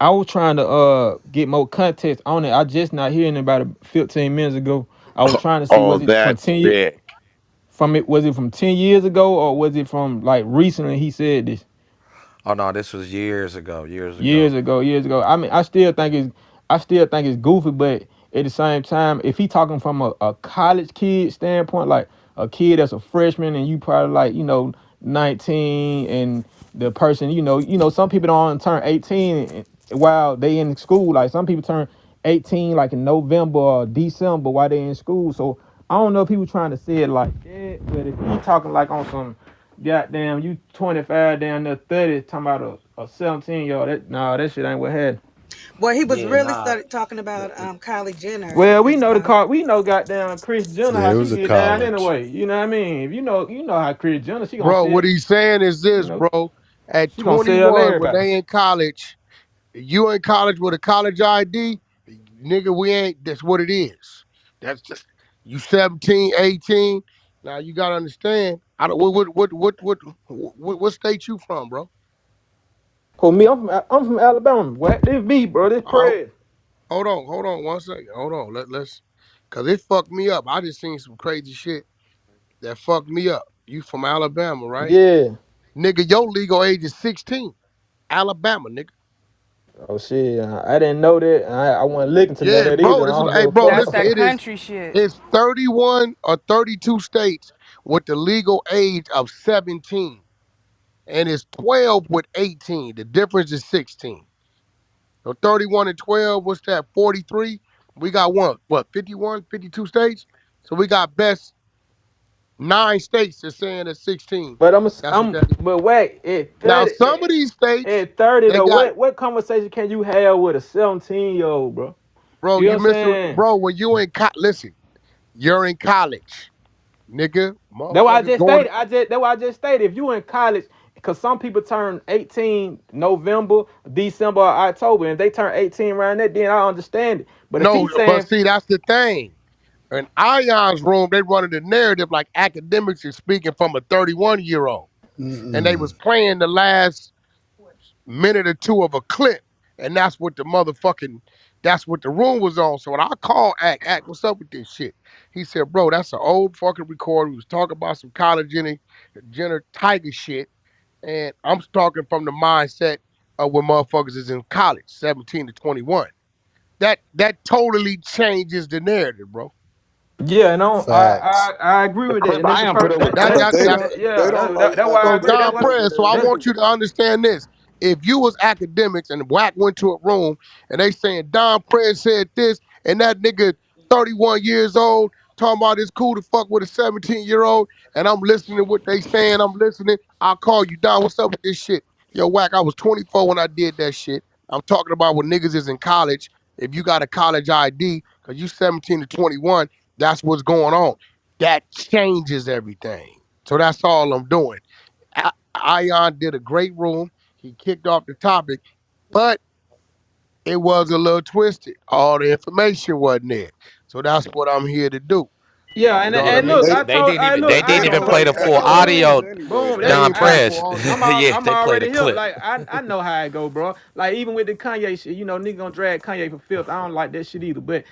I was trying to get more context on it. I just not hearing about it 15 minutes ago. I was trying to see Oh, was it from that's 10 years sick. from it was it from 10 years ago or was it from like recently he said this? Oh no, this was years ago. Years ago. Years ago. I mean, I still think it's goofy, but at the same time, if he talking from a college kid standpoint, like a kid that's a freshman and you probably like, 19 and the person, some people don't turn 18 while they in school. Like some people turn 18 like in November or December while they in school. So I don't know if he was trying to say it like that, but if he talking like on some goddamn, you 25 down there 30 talking about a 17-year-old. That shit ain't what had. Well, he was Yeah, really nah. started talking about Kylie Jenner Well, we and know the stuff. car. We know goddamn Chris Jenner Yeah, how it she was a get down college. anyway. You know what I mean? If you know how Chris Jenner, she gonna Bro, what sell. he's saying is You this, know, bro. At she gonna sell 21, when everybody. they in college, you in college with a college ID, nigga, we ain't, that's what it is. That's just, you 17, 18. Now you gotta understand. I don't what state you from, bro? For me, I'm from Alabama. What this be, bro? This Oh, Prez. hold on one second. Hold on. Let's cause it fucked me up. I just seen some crazy shit that fucked me up. You from Alabama, right? Yeah. Nigga, your legal age is 16. Alabama, nigga. Oh shit, I didn't know that. I wasn't looking to know Yeah, that bro. either. This I is, don't give hey, a bro. fuck That's Listen, that about. country shit. it's 31 or 32 states with the legal age of 17, and it's 12 with 18. The difference is 16. So 31 and 12, what's that? 43. We got one, what, 51, 52 states? So we got best 9 states that's saying it's 16. But That's what that is. but wait, at Now, 30, some of these states, at 30 they though, got, what conversation can you have with a 17-year-old, bro? bro, You know you what I'm missing, saying? bro, when you in, listen, you're in college, nigga. That's why I Motherfuckers just going, stated. That's why I just stated. If you in college, because some people turn 18 November, December, or October, and if they turn 18 around that, then I understand it. But if no, he's but saying, see, that's the thing. In Ion's room, they running the narrative like academics is speaking from a 31-year-old. And they Mm-mm. was playing the last minute or two of a clip. And that's what the motherfucking, that's what the room was on. So when I called Act, what's up with this shit? He said, bro, that's an old fucking record. We was talking about some college Jenner Tiger shit. And I'm talking from the mindset of when motherfuckers is in college, 17 to 21. That totally changes the narrative, bro. yeah, no, Facts. I agree The with that. clip And that's I the am put first it with That But that they that's that don't they yeah, don't know that's why I So all agree. Don That's what Prez, so I the that's want you to understand this. If you was academics and Wack went to a room and they saying Don Prez said this and that nigga 31 years old talking about it's cool to fuck with a 17-year-old and I'm listening to what they saying, I'm listening, I'll call you, Don, what's up with this shit? Yo, Wack, I was 24 when I did that shit. I'm talking about when niggas is in college. If you got a college ID, cause you 17 to 21, that's what's going on. That changes everything. So that's all I'm doing. Ion did a great room. He kicked off the topic, but it was a little twisted. All the information wasn't there. So that's what I'm here to do. yeah, You know what I and mean? look, they look, They they didn't even don't play know the I full told academics audio. him, anyway, boom, They that's Don ain't play the I. Prez. full audio. Yeah, I'm they played a already hip. clip. Like I know how it go, bro. Like even with the Kanye shit, you know, nigga gonna drag Kanye for filth. I don't like that shit either. But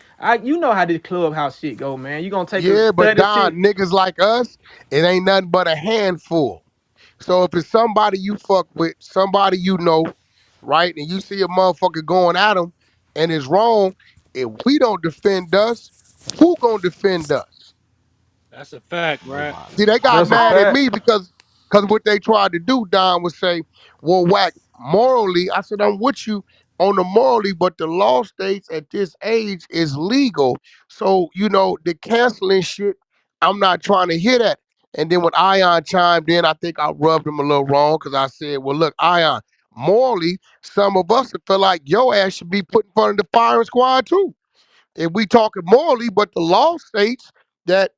you know how this clubhouse shit go, man. You gonna take a Yeah, but study Don, shit. niggas like us, it ain't nothing but a handful. So if it's somebody you fuck with, somebody you know, right, and you see a motherfucker going at him and it's wrong, if we don't defend us, who gonna defend us? That's a fact, right? See, they got That's a mad at fact. me because what they tried to do, Don, was say, well, Whack, morally, I said, I'm with you on the morally, but the law states at this age is legal. So, the canceling shit, I'm not trying to hear that. And then when Ion chimed in, I think I rubbed him a little wrong because I said, well, look, Ion, morally, some of us feel like your ass should be put in front of the firing squad too. If we talking morally, but the law states that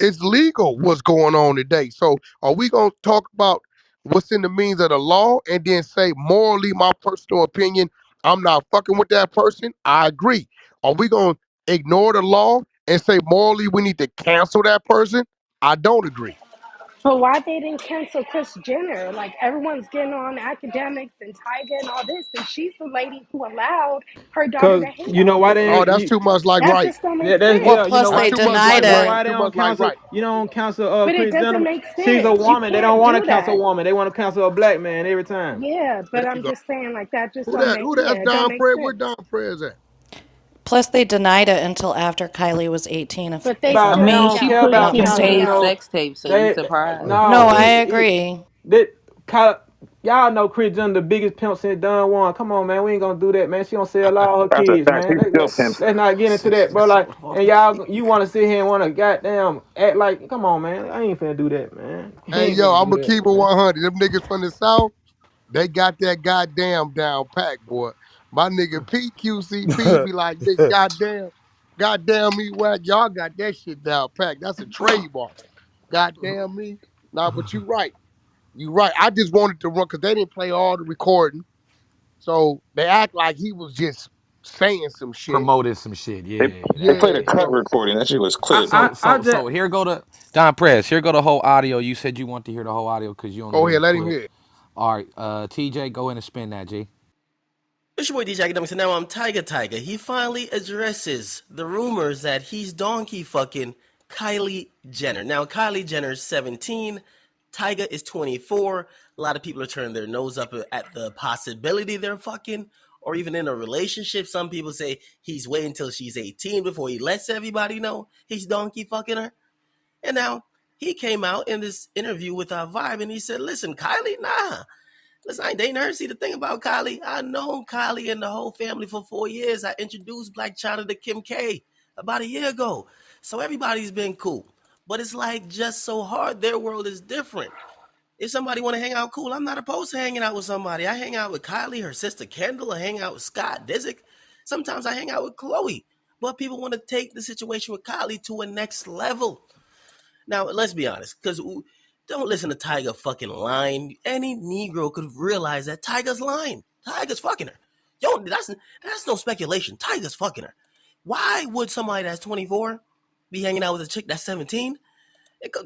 it's legal what's going on today. So are we gonna talk about what's in the means of the law and then say morally, my personal opinion, I'm not fucking with that person? I agree. Are we gonna ignore the law and say morally we need to cancel that person? I don't agree. But why they didn't cancel Chris Jenner? Like everyone's getting on academics and Tyga and all this, and she's the lady who allowed her daughter to Cause hate you know on why him. Oh, they that's too much like That right. just don't make yeah, that's Well, sense. yeah, plus That's they too much like denied you know right. it. why they Too don't much like counsel right. But it Chris doesn't Jenner? make She's a sense. You woman. They don't can't want to do counsel a that. woman. They want to counsel a black man every time. Yeah, but There I'm you go. just saying like that just Who don't that? make Who that? That's yeah, it don't Don make Prez. Where sense. Don Prez at? Plus they denied it until after Kylie was 18, But they if About I I'm they mean, still don't she got care put put about out she counsel. You played videos. know sex tapes, so you they surprised. no No, I he agree. that y'all know Chris Jenner the biggest pimp since Don Juan. Come on, man, we ain't gonna do that, man. She don't sell all her That's a kids, fact. man. He's still pimp. Let's not get into that, bro. Like, and y'all, you want to sit here and want to goddamn act like, come on, man. I ain't finna do that, man. He Hey, ain't yo, finna I'm do gonna keep it that, man. 100. Them niggas from the South, they got that goddamn down pat, boy. My nigga PQCP be like, nigga, goddamn me, Wack, y'all got that shit down pat. That's a trademark. Goddamn me. Nah, but you right. You right. I just wanted to run because they didn't play all the recording. So they act like he was just saying some shit. Promoted some shit. They, Yeah, they that. played Yeah, a cut so recording. That shit was I, clear. I, So I so just, so here go to Don Prez. Here go the whole audio. You said you want to hear the whole audio because you only go heard ahead, a let him clip. hear it. All right, TJ, go ahead and spin that, G. It's your boy DJ Akademiks, and now I'm Tyga. He finally addresses the rumors that he's donkey fucking Kylie Jenner. Now, Kylie Jenner's 17, Tyga is 24. A lot of people are turning their nose up at the possibility they're fucking or even in a relationship. Some people say he's waiting until she's 18 before he lets everybody know he's donkey fucking her. And now he came out in this interview with our Vibe and he said, listen, Kylie, nah. Listen, I ain't dating her. See, the thing about Kylie, I known Kylie and the whole family for 4 years. I introduced Black China to Kim K about a year ago. So everybody's been cool. But it's like just so hard. Their world is different. If somebody want to hang out, cool. I'm not opposed to hanging out with somebody. I hang out with Kylie, her sister Kendall. I hang out with Scott Disick. Sometimes I hang out with Chloe. But people want to take the situation with Kylie to a next level. Now, let's be honest, because don't listen to Tyga fucking lying. Any Negro could realize that Tyga's lying. Tyga's fucking her. Yo, that's no speculation. Tyga's fucking her. Why would somebody that's 24 be hanging out with a chick that's 17?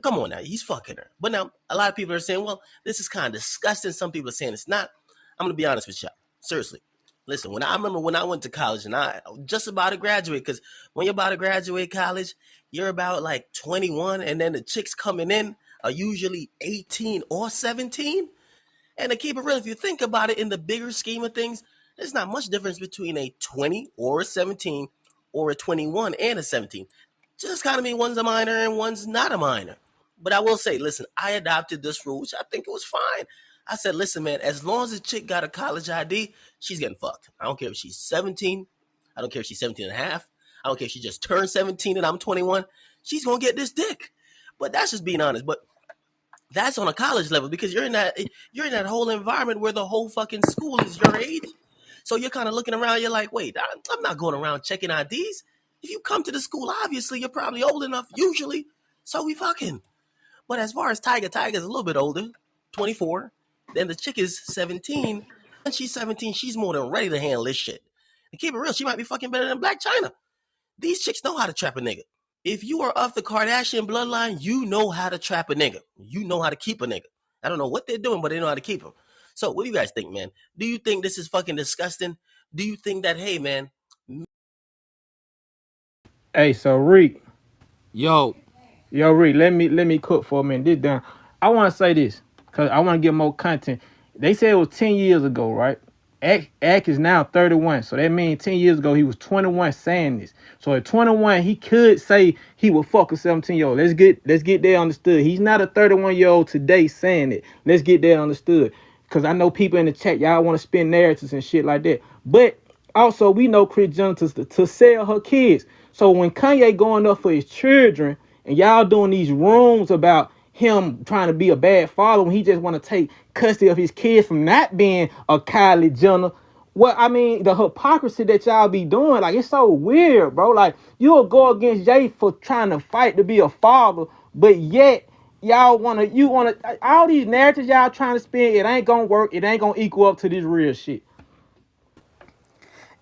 Come on now, he's fucking her. But now, a lot of people are saying, well, this is kind of disgusting. Some people are saying it's not. I'm going to be honest with y'all. Seriously. Listen, I remember when I went to college and I was just about to graduate, because when you're about to graduate college, you're about like 21, and then the chicks coming in are usually 18 or 17. And to keep it real, if you think about it in the bigger scheme of things, there's not much difference between a 20 or a 17 or a 21 and a 17. Just kind of mean one's a minor and one's not a minor. But I will say, listen, I adopted this rule, which I think it was fine. I said, listen, man, as long as the chick got a college ID, she's getting fucked. I don't care if she's 17. I don't care if she's 17 and a half. I don't care if she just turned 17 and I'm 21. She's going to get this dick. But that's just being honest. But that's on a college level because you're in that whole environment where the whole fucking school is your age. So you're kind of looking around. You're like, wait, I'm not going around checking IDs. If you come to the school, obviously you're probably old enough. Usually, so we fucking. But as far as Tiger's a little bit older, 24. Then the chick is 17. Once she's 17, she's more than ready to handle this shit. And keep it real, she might be fucking better than Black China. These chicks know how to trap a nigga. If you are of the Kardashian bloodline, you know how to trap a nigga. You know how to keep a nigga. I don't know what they're doing, but they know how to keep him. So what do you guys think, man? Do you think this is fucking disgusting? Do you think that, hey, man, Hey, so Reek, Yo, yo, Reek, let me cook for a minute. This down. I want to say this because I want to get more content. They said it was 10 years ago, right? Ack is now 31, so that means 10 years ago he was 21 saying this. So at 21, he could say he would fuck a 17-year-old. Let's get that understood. He's not a 31-year-old today saying it. Let's get that understood. Cause I know people in the chat, y'all want to spin narratives and shit like that. But also we know Chris Jenner to sell her kids. So when Kanye going up for his children and y'all doing these rooms about him trying to be a bad father when he just want to take custody of his kids from not being a Kylie Jenner. Well, I mean, the hypocrisy that y'all be doing, like it's so weird, bro. Like you'll go against Jay for trying to fight to be a father, but yet you wanna all these narratives y'all trying to spin, it ain't gonna work, it ain't gonna equal up to this real shit.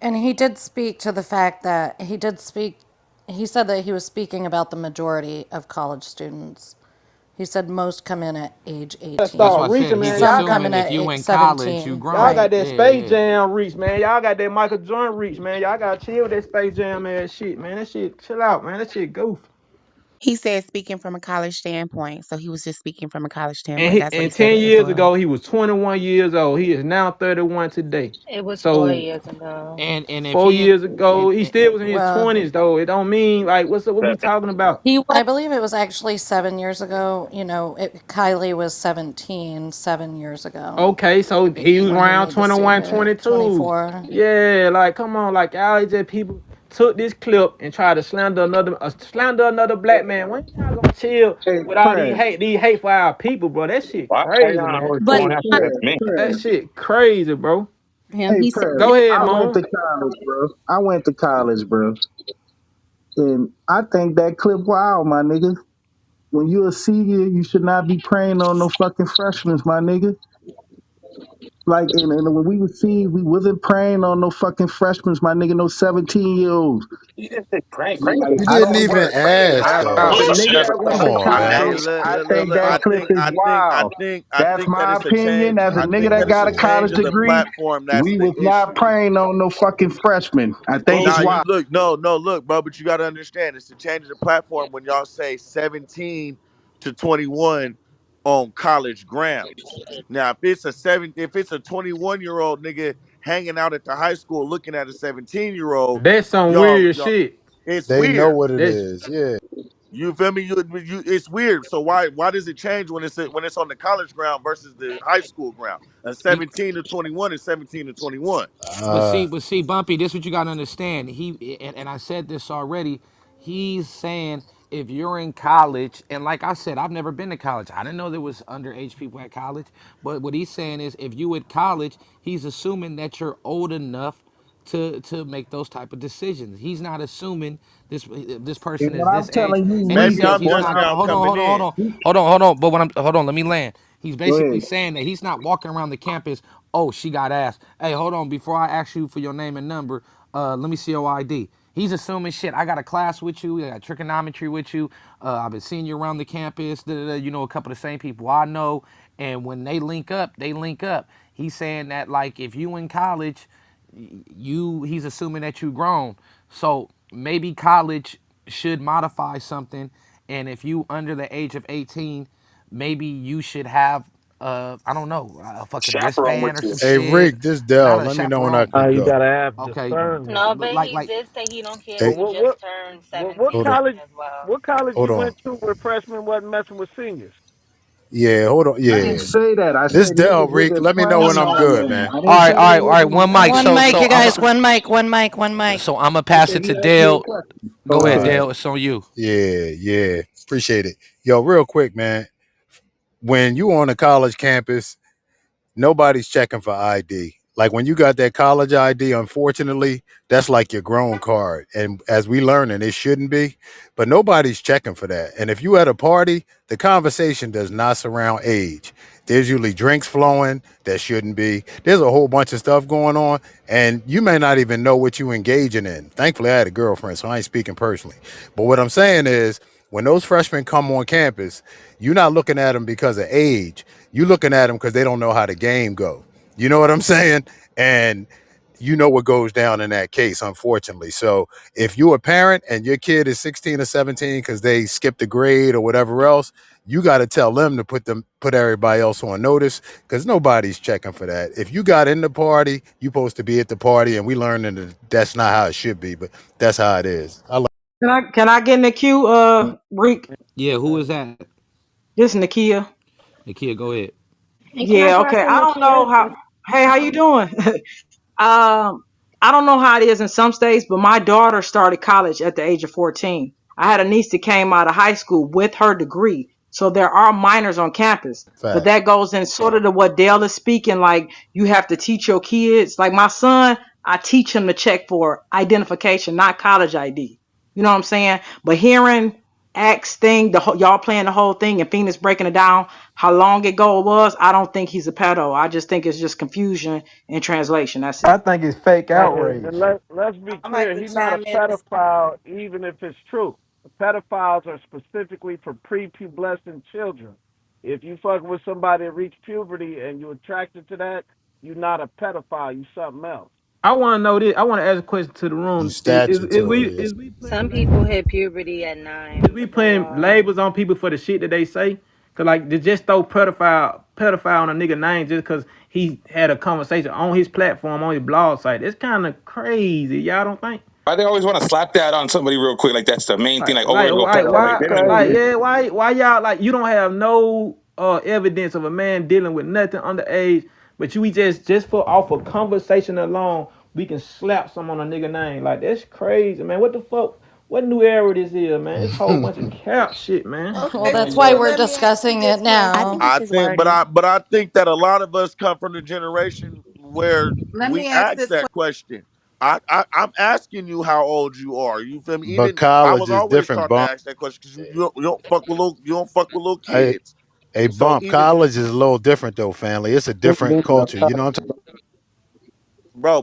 And he did speak to the fact that he said that he was speaking about the majority of college students. He said most come in at age Let's 18. that's why start I said reaching, he's man. Some Y'all come got in assuming if at you in college, you 17. y'all grown. got Right. that Yeah, Space yeah. Jam reach, man. Y'all got that Michael Jordan reach, man. Y'all gotta chill with that Space Jam ass shit, man. That shit, chill out, man. That shit goofy. He said speaking from a college standpoint. So he was just speaking from a college And standpoint. he, That's what he and said 10 it years was. ago, he was 21 years old. He is now 31 today. It was 4 So years ago. And if 4 years ago, he and, still was in his Well, 20s though. It don't mean like what's up, what we talking about? He was I believe it was actually 7 years ago. Kylie was 17 7 years ago Okay, so he was when he around made the 21, statement. 22. 24. Yeah, like come on, like y'all just people took this clip and tried to slander another black man. When y'all gonna chill Hey, with all these Prince. hate for our people, bro? That shit Why crazy, y'all man. always but going Hey, after Prince, me? That Prince. shit crazy, bro. him. Hey, He said Prince. Go ahead, I went mama. to college, bro. I went to college, bro. And I think that clip wild, my nigga. When you're a senior, you should not be preying on no fucking freshmen, my nigga. Like, and when we were seniors, we wasn't preying on no fucking freshmen, my nigga, no 17-year-olds. You didn't say prank. Prank Like, is You the I didn't wrong think, even word. Praying is ask as though. a admonition nigga as that a went Come to on, man. college, child. I think that clip is wild. That's my opinion. As a nigga that got a college degree, we was not preying on no fucking freshmen. I think it's wild. on college grounds. Now, if it's a 21-year-old nigga hanging out at the high school looking at a 17-year-old, That's some weird y'all, They it's know weird. what it is. Yeah. You feel me? It's weird. So why does it change when it's on the college ground versus the high school ground? A Be, 17 to 21 is 17 to 21. but see, Bumpy, this what you gotta understand. And I said this already. He's saying if you're in college, and like I said, I've never been to college. I didn't know there was underage people at college. But what he's saying is, if you at college, he's assuming that you're old enough to make those type of decisions. He's not assuming this And person is what I'm this age, telling you, and he me, Maybe says that I'm he's boy, just not. now Hold on, coming hold on, hold in. on, hold on, hold on. But when I'm hold on, let me land. He's go basically ahead. saying that he's not walking around the campus. Oh, she got ass. Hey, hold on. Before I ask you for your name and number, let me see your ID. He's assuming shit. I got a class with you. I got trigonometry with you. I've been seeing you around the campus. Da, da, da. You know a couple of the same people I know. And when they link up, they link up. He's saying that like if you in college, he's assuming that you grown. So maybe college should modify something. And if you under the age of 18, maybe you should have I don't know, a fucking Chaperone with wristband or you. some Hey, shit. Rick, this Not Dell. a Let me know when I chaperone. can You go. gotta have Okay, discernment. No, but like he like did say he don't care if Hey, But you what just what turned what hold 17 on. college as well. what college Hold you on. went to where freshmen wasn't messing with seniors? Yeah, hold on. I didn't Yeah. say that. I This said Dell, niggas with Rick. their Let me know when prime I'm on good, them. man. I all didn't right, say all they right, all right. wasn't One mic. One messing. mic, you I'm guys. One mic. One mic. One mic. so I'm gonna pass Okay, it to he asked me a Dale. question. Go Go ahead, All ahead. right. Dale. It's on you. Yeah, yeah. Appreciate it. Yo, real quick, man. When you on a college campus, nobody's checking for ID. Like when you got that college ID, unfortunately, that's like your grown card. And as we learning, it shouldn't be, but nobody's checking for that. And if you at a party, the conversation does not surround age. There's usually drinks flowing that shouldn't be. There's a whole bunch of stuff going on, and you may not even know what you engaging in. Thankfully, I had a girlfriend, so I ain't speaking personally. But what I'm saying is, when those freshmen come on campus, you're not looking at them because of age. You looking at them because they don't know how the game go. You know what I'm saying? And you know what goes down in that case, unfortunately. So if you're a parent and your kid is 16 or 17 because they skipped a grade or whatever else, you got to tell them to put everybody else on notice because nobody's checking for that. If you got in the party, you supposed to be at the party, and we learning that that's not how it should be, but that's how it is. Can I get in the queue, Rick? Yeah, who is that? This is Nakia. Nakia, go ahead. And can I Yeah, pass okay. in I the don't key? know how. Hey, how you doing? I don't know how it is in some states, but my daughter started college at the age of 14. I had a niece that came out of high school with her degree. So there are minors on campus, but Fact. that goes in sort of to what Dale is speaking. Like you have to teach your kids. Like my son, I teach him to check for identification, not college ID. You know what I'm saying? But hearing X thing, y'all playing the whole thing and Phoenix breaking it down, how long ago it was, I don't think he's a pedo. I just think it's just confusion in translation. That's I it. think it's fake And outrage. let's be I like clear, to he's not a chime in. pedophile even if it's true. Pedophiles are specifically for prepubescent children. If you fuck with somebody that reached puberty and you're attracted to that, you're not a pedophile, you something else. I want to know this. I want to ask a question to the You room. statutory. Is we Some playing people labels? hit puberty at Is 9, we but not playing all. labels on people for the shit that they say? Cause like to just throw pedophile on a nigga name just cause he had a conversation on his platform on his blog site. It's kind of crazy. Y'all don't think? Why they always want to slap that on somebody real quick? Like that's the main thing. Like, oh, we're gonna go pedo. Like Why they don't even. like Crazy. yeah why y'all like you don't have no evidence of a man dealing with nothing underage, but we just for off of conversation alone we can slap someone on a nigga name like that's crazy, man. What the fuck? What new era this is, man? It's a whole bunch of cap shit, man. Well, Okay, that's why well, we're let me ask you discussing it this I question. think now. it's I just think, wording. but I think that a lot of us come from the generation where Let we me ask ask this that question. I'm asking you how old you are. You feel me? But Even I college was is always different, taught to bump. ask that question because you don't fuck with little Hey, kids. hey, So bump. even College is a little different though, family. It's a different culture. You know what I'm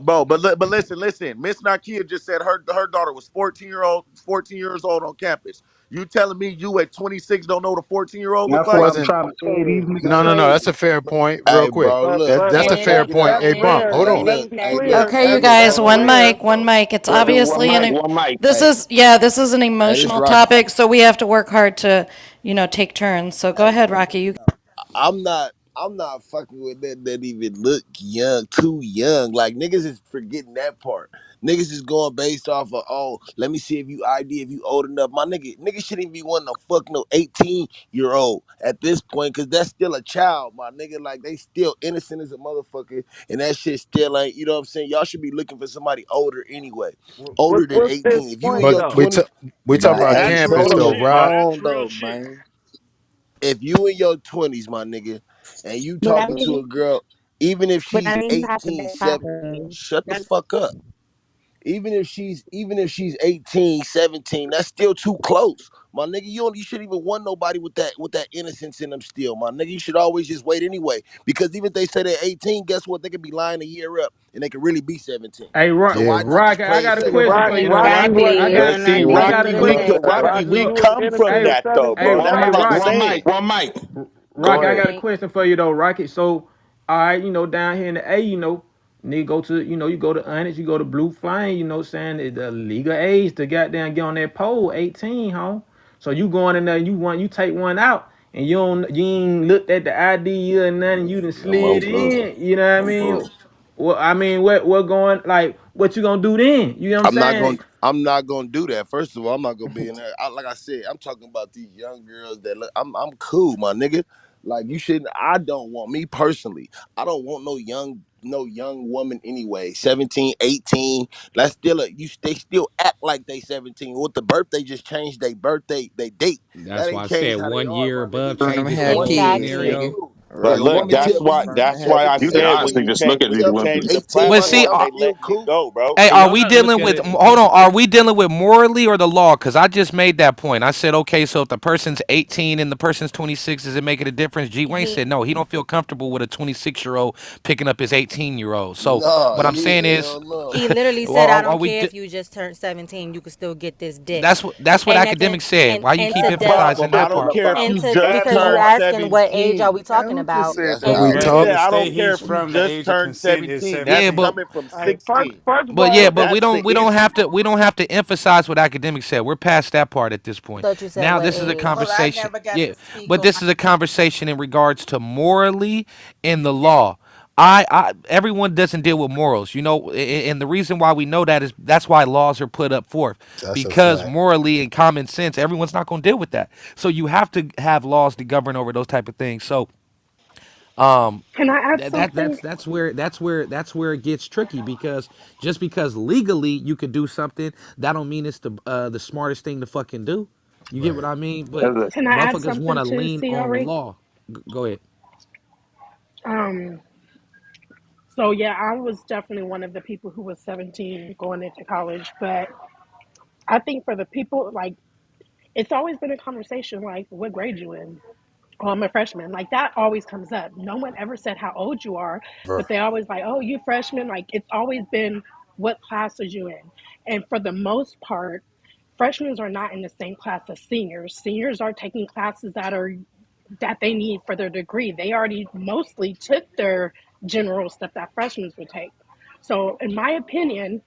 bro, but listen. Miss Nakia just said her daughter was 14 years old on campus. You telling me you at 26 don't know what a 14-year-old look That's talking? what like? I'm Wasn't trying to say. These Mm, niggas that no. say ain't. That's a fair point. Real Hey, quick. bro, But look, but That's And a but it, fair that point. that's Hey, it bump. rare. Hold hey, That on. let's look, be hey, clear. look, okay, you hey, That's look, guys, hold one on. rare. mic, one mic. It's Let's do one obviously mic, one mic. this Hey, is yeah, this is an hey, this emotional Rocky. topic, so we have to work hard to, take turns. So go ahead, Rocky. You. I'm not fucking with that even look young, too young. Like niggas is forgetting that part. Niggas is going based off of, oh, let me see if you ID, if you old enough. My nigga shouldn't even be wanting to fuck no 18-year-old at this point, cause that's still a child, my nigga. Like they still innocent as a motherfucker, and that shit still ain't, you know what I'm saying? Y'all should be looking for somebody older anyway. Older than What's his 18. If you in point But your though? we 20s, we talking That about hey, that's campus real Tony, though, shit. Rock. That's wrong real though, shit. man. if you in your 20s, my nigga, and you But I talking to mean, a girl, even if but I she's mean, you have to 18, make 7, shut the fuck up. Even if she's 18, 17, that's still too close. My nigga, you shouldn't even want nobody with that innocence in them still. My nigga, you should always just wait anyway. Because even if they say they're 18, guess what? They could be lying a year up and they could really be 17. Hey, So Rock, why Yeah. not Rock, just I play it got a safe? question for you though, Rock. Rocky Exactly. wasn't I You But got, don't see, have to I innocent. get got a Rocky, into question. it. Rocky, Rocky, we you was come from Hey, innocent at that though, 17, hey, bro. That's hey, what bro. I'm Rock, saying. One mic. Rock, Go I ahead. got a question for you though, Rocket. So, all right, down here in the A, nigga go to, you go to Onyx, you go to Blue Flame, saying that the legal age to goddamn get on that pole, 18, huh? So you going in there, you take one out, and you ain't looked at the ID or nothing, you done I'm slid good. in, you know what I I'm mean? good. Well, I mean, what going, like, what you gonna do then? You know what I'm I'm not saying? going. I'm not going to do that. First of all, I'm not going to be in there. Like I said, I'm talking about these young girls that look. I'm cool, my nigga. Like you shouldn't. I don't want me personally. I don't want no young woman anyway. 17, 18. That's still they still act like they 17. With the birthday just changed their birthday, they date. That That's why ain't I changed said how they one are, year my nigga. above Let them changes the have One whole year, yeah, kids. scenario. cool. But Yeah, a look, woman Right. that's tell me why you that's why I You 17, can said when honestly you just look change at when these you tell me women. you change the 18, But my see, nigga, I'm platform, they still letting it cool. go, bro. hey, Hey, are y'all we gotta look dealing at with? it. Hold on, are we dealing with morally or the law? Because I just made that point. I said, okay, so if the person's 18 and the person's 26, does it make it a difference? G Wayne he said no. He don't feel comfortable with a 26-year-old picking up his 18-year-old. So Nah, what I'm saying yeah, is, hell no. he literally well, said, "I are don't we? care if you just turned 17, you can still get this dick." That's what And at the academics said. Why you and keep to That Deb, part, emphasizing but I that don't part? care if and you to just That because you turned part. asking what age are 17. we Man, talking who just about, said That's that? But and we Who That just talk. said nigga I say don't care he's if you from the just age of turned consent is 17? That's Yeah, but 17. coming from Hey, first, 16. first of but all, yeah, let but me. we That's the don't we don't issue. have to we don't have to emphasize what academics said. We're past that part at this point. thought you said Now what this is a age. But I conversation. never got Yeah, to speak but on this is a conversation in regards to morally in the law. Everyone doesn't deal with morals, and the reason why we know that is that's why laws are put up forth That's a because fact. morally and common sense, everyone's not going to deal with that. So you have to have laws to govern over those type of things. So Can I add that, that something? that's where it gets tricky because just because legally you could do something, that don't mean it's the smartest thing to fucking do. You get what Right. I mean? But Can I add motherfuckers want something to to lean on the CRE? law. Go ahead. Um, So yeah, I was definitely one of the people who was 17 going into college, but I think for the people like it's always been a conversation like what grade you in. Oh, I'm a freshman. Like that always comes up. No one ever said how old you are, Bro. but they always like, oh, you freshman. Like it's always been what class are you in? And for the most part, freshmen are not in the same class as seniors. Seniors are taking classes that they need for their degree. They already mostly took their general stuff that freshmen would take. So in my opinion,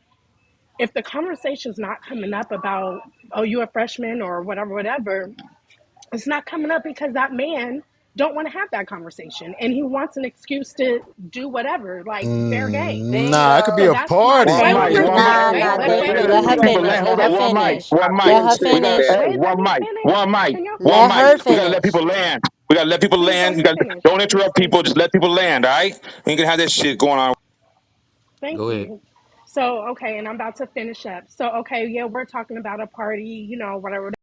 if the conversation's not coming up about, oh, you're a freshman or whatever, whatever, it's not coming up because that man don't want to have that conversation and he wants an excuse to do whatever, like fair game. Nah, it could be So a Bingo. that's my party. One wait, mic, wait, one wait, mic. Nah, wait, nah. let, We wait, Thank gotta you. let Let me her let people finish. land. finish. Let Hold Let me her on, one finish. mic, finish. one Let mic. her Finish We it, got finish. Shay. Wait, let one me mic, finish. one mic, Can y'all one Let finish? mic. her We gotta let finish. people land. We gotta let people Please let land. You me got finish. don't Please, interrupt please, people. Just let people land. All right. We can have this shit going on. thank Go ahead. you. So, okay, and I'm about to finish up. So, okay, yeah, we're talking about a party, whatever.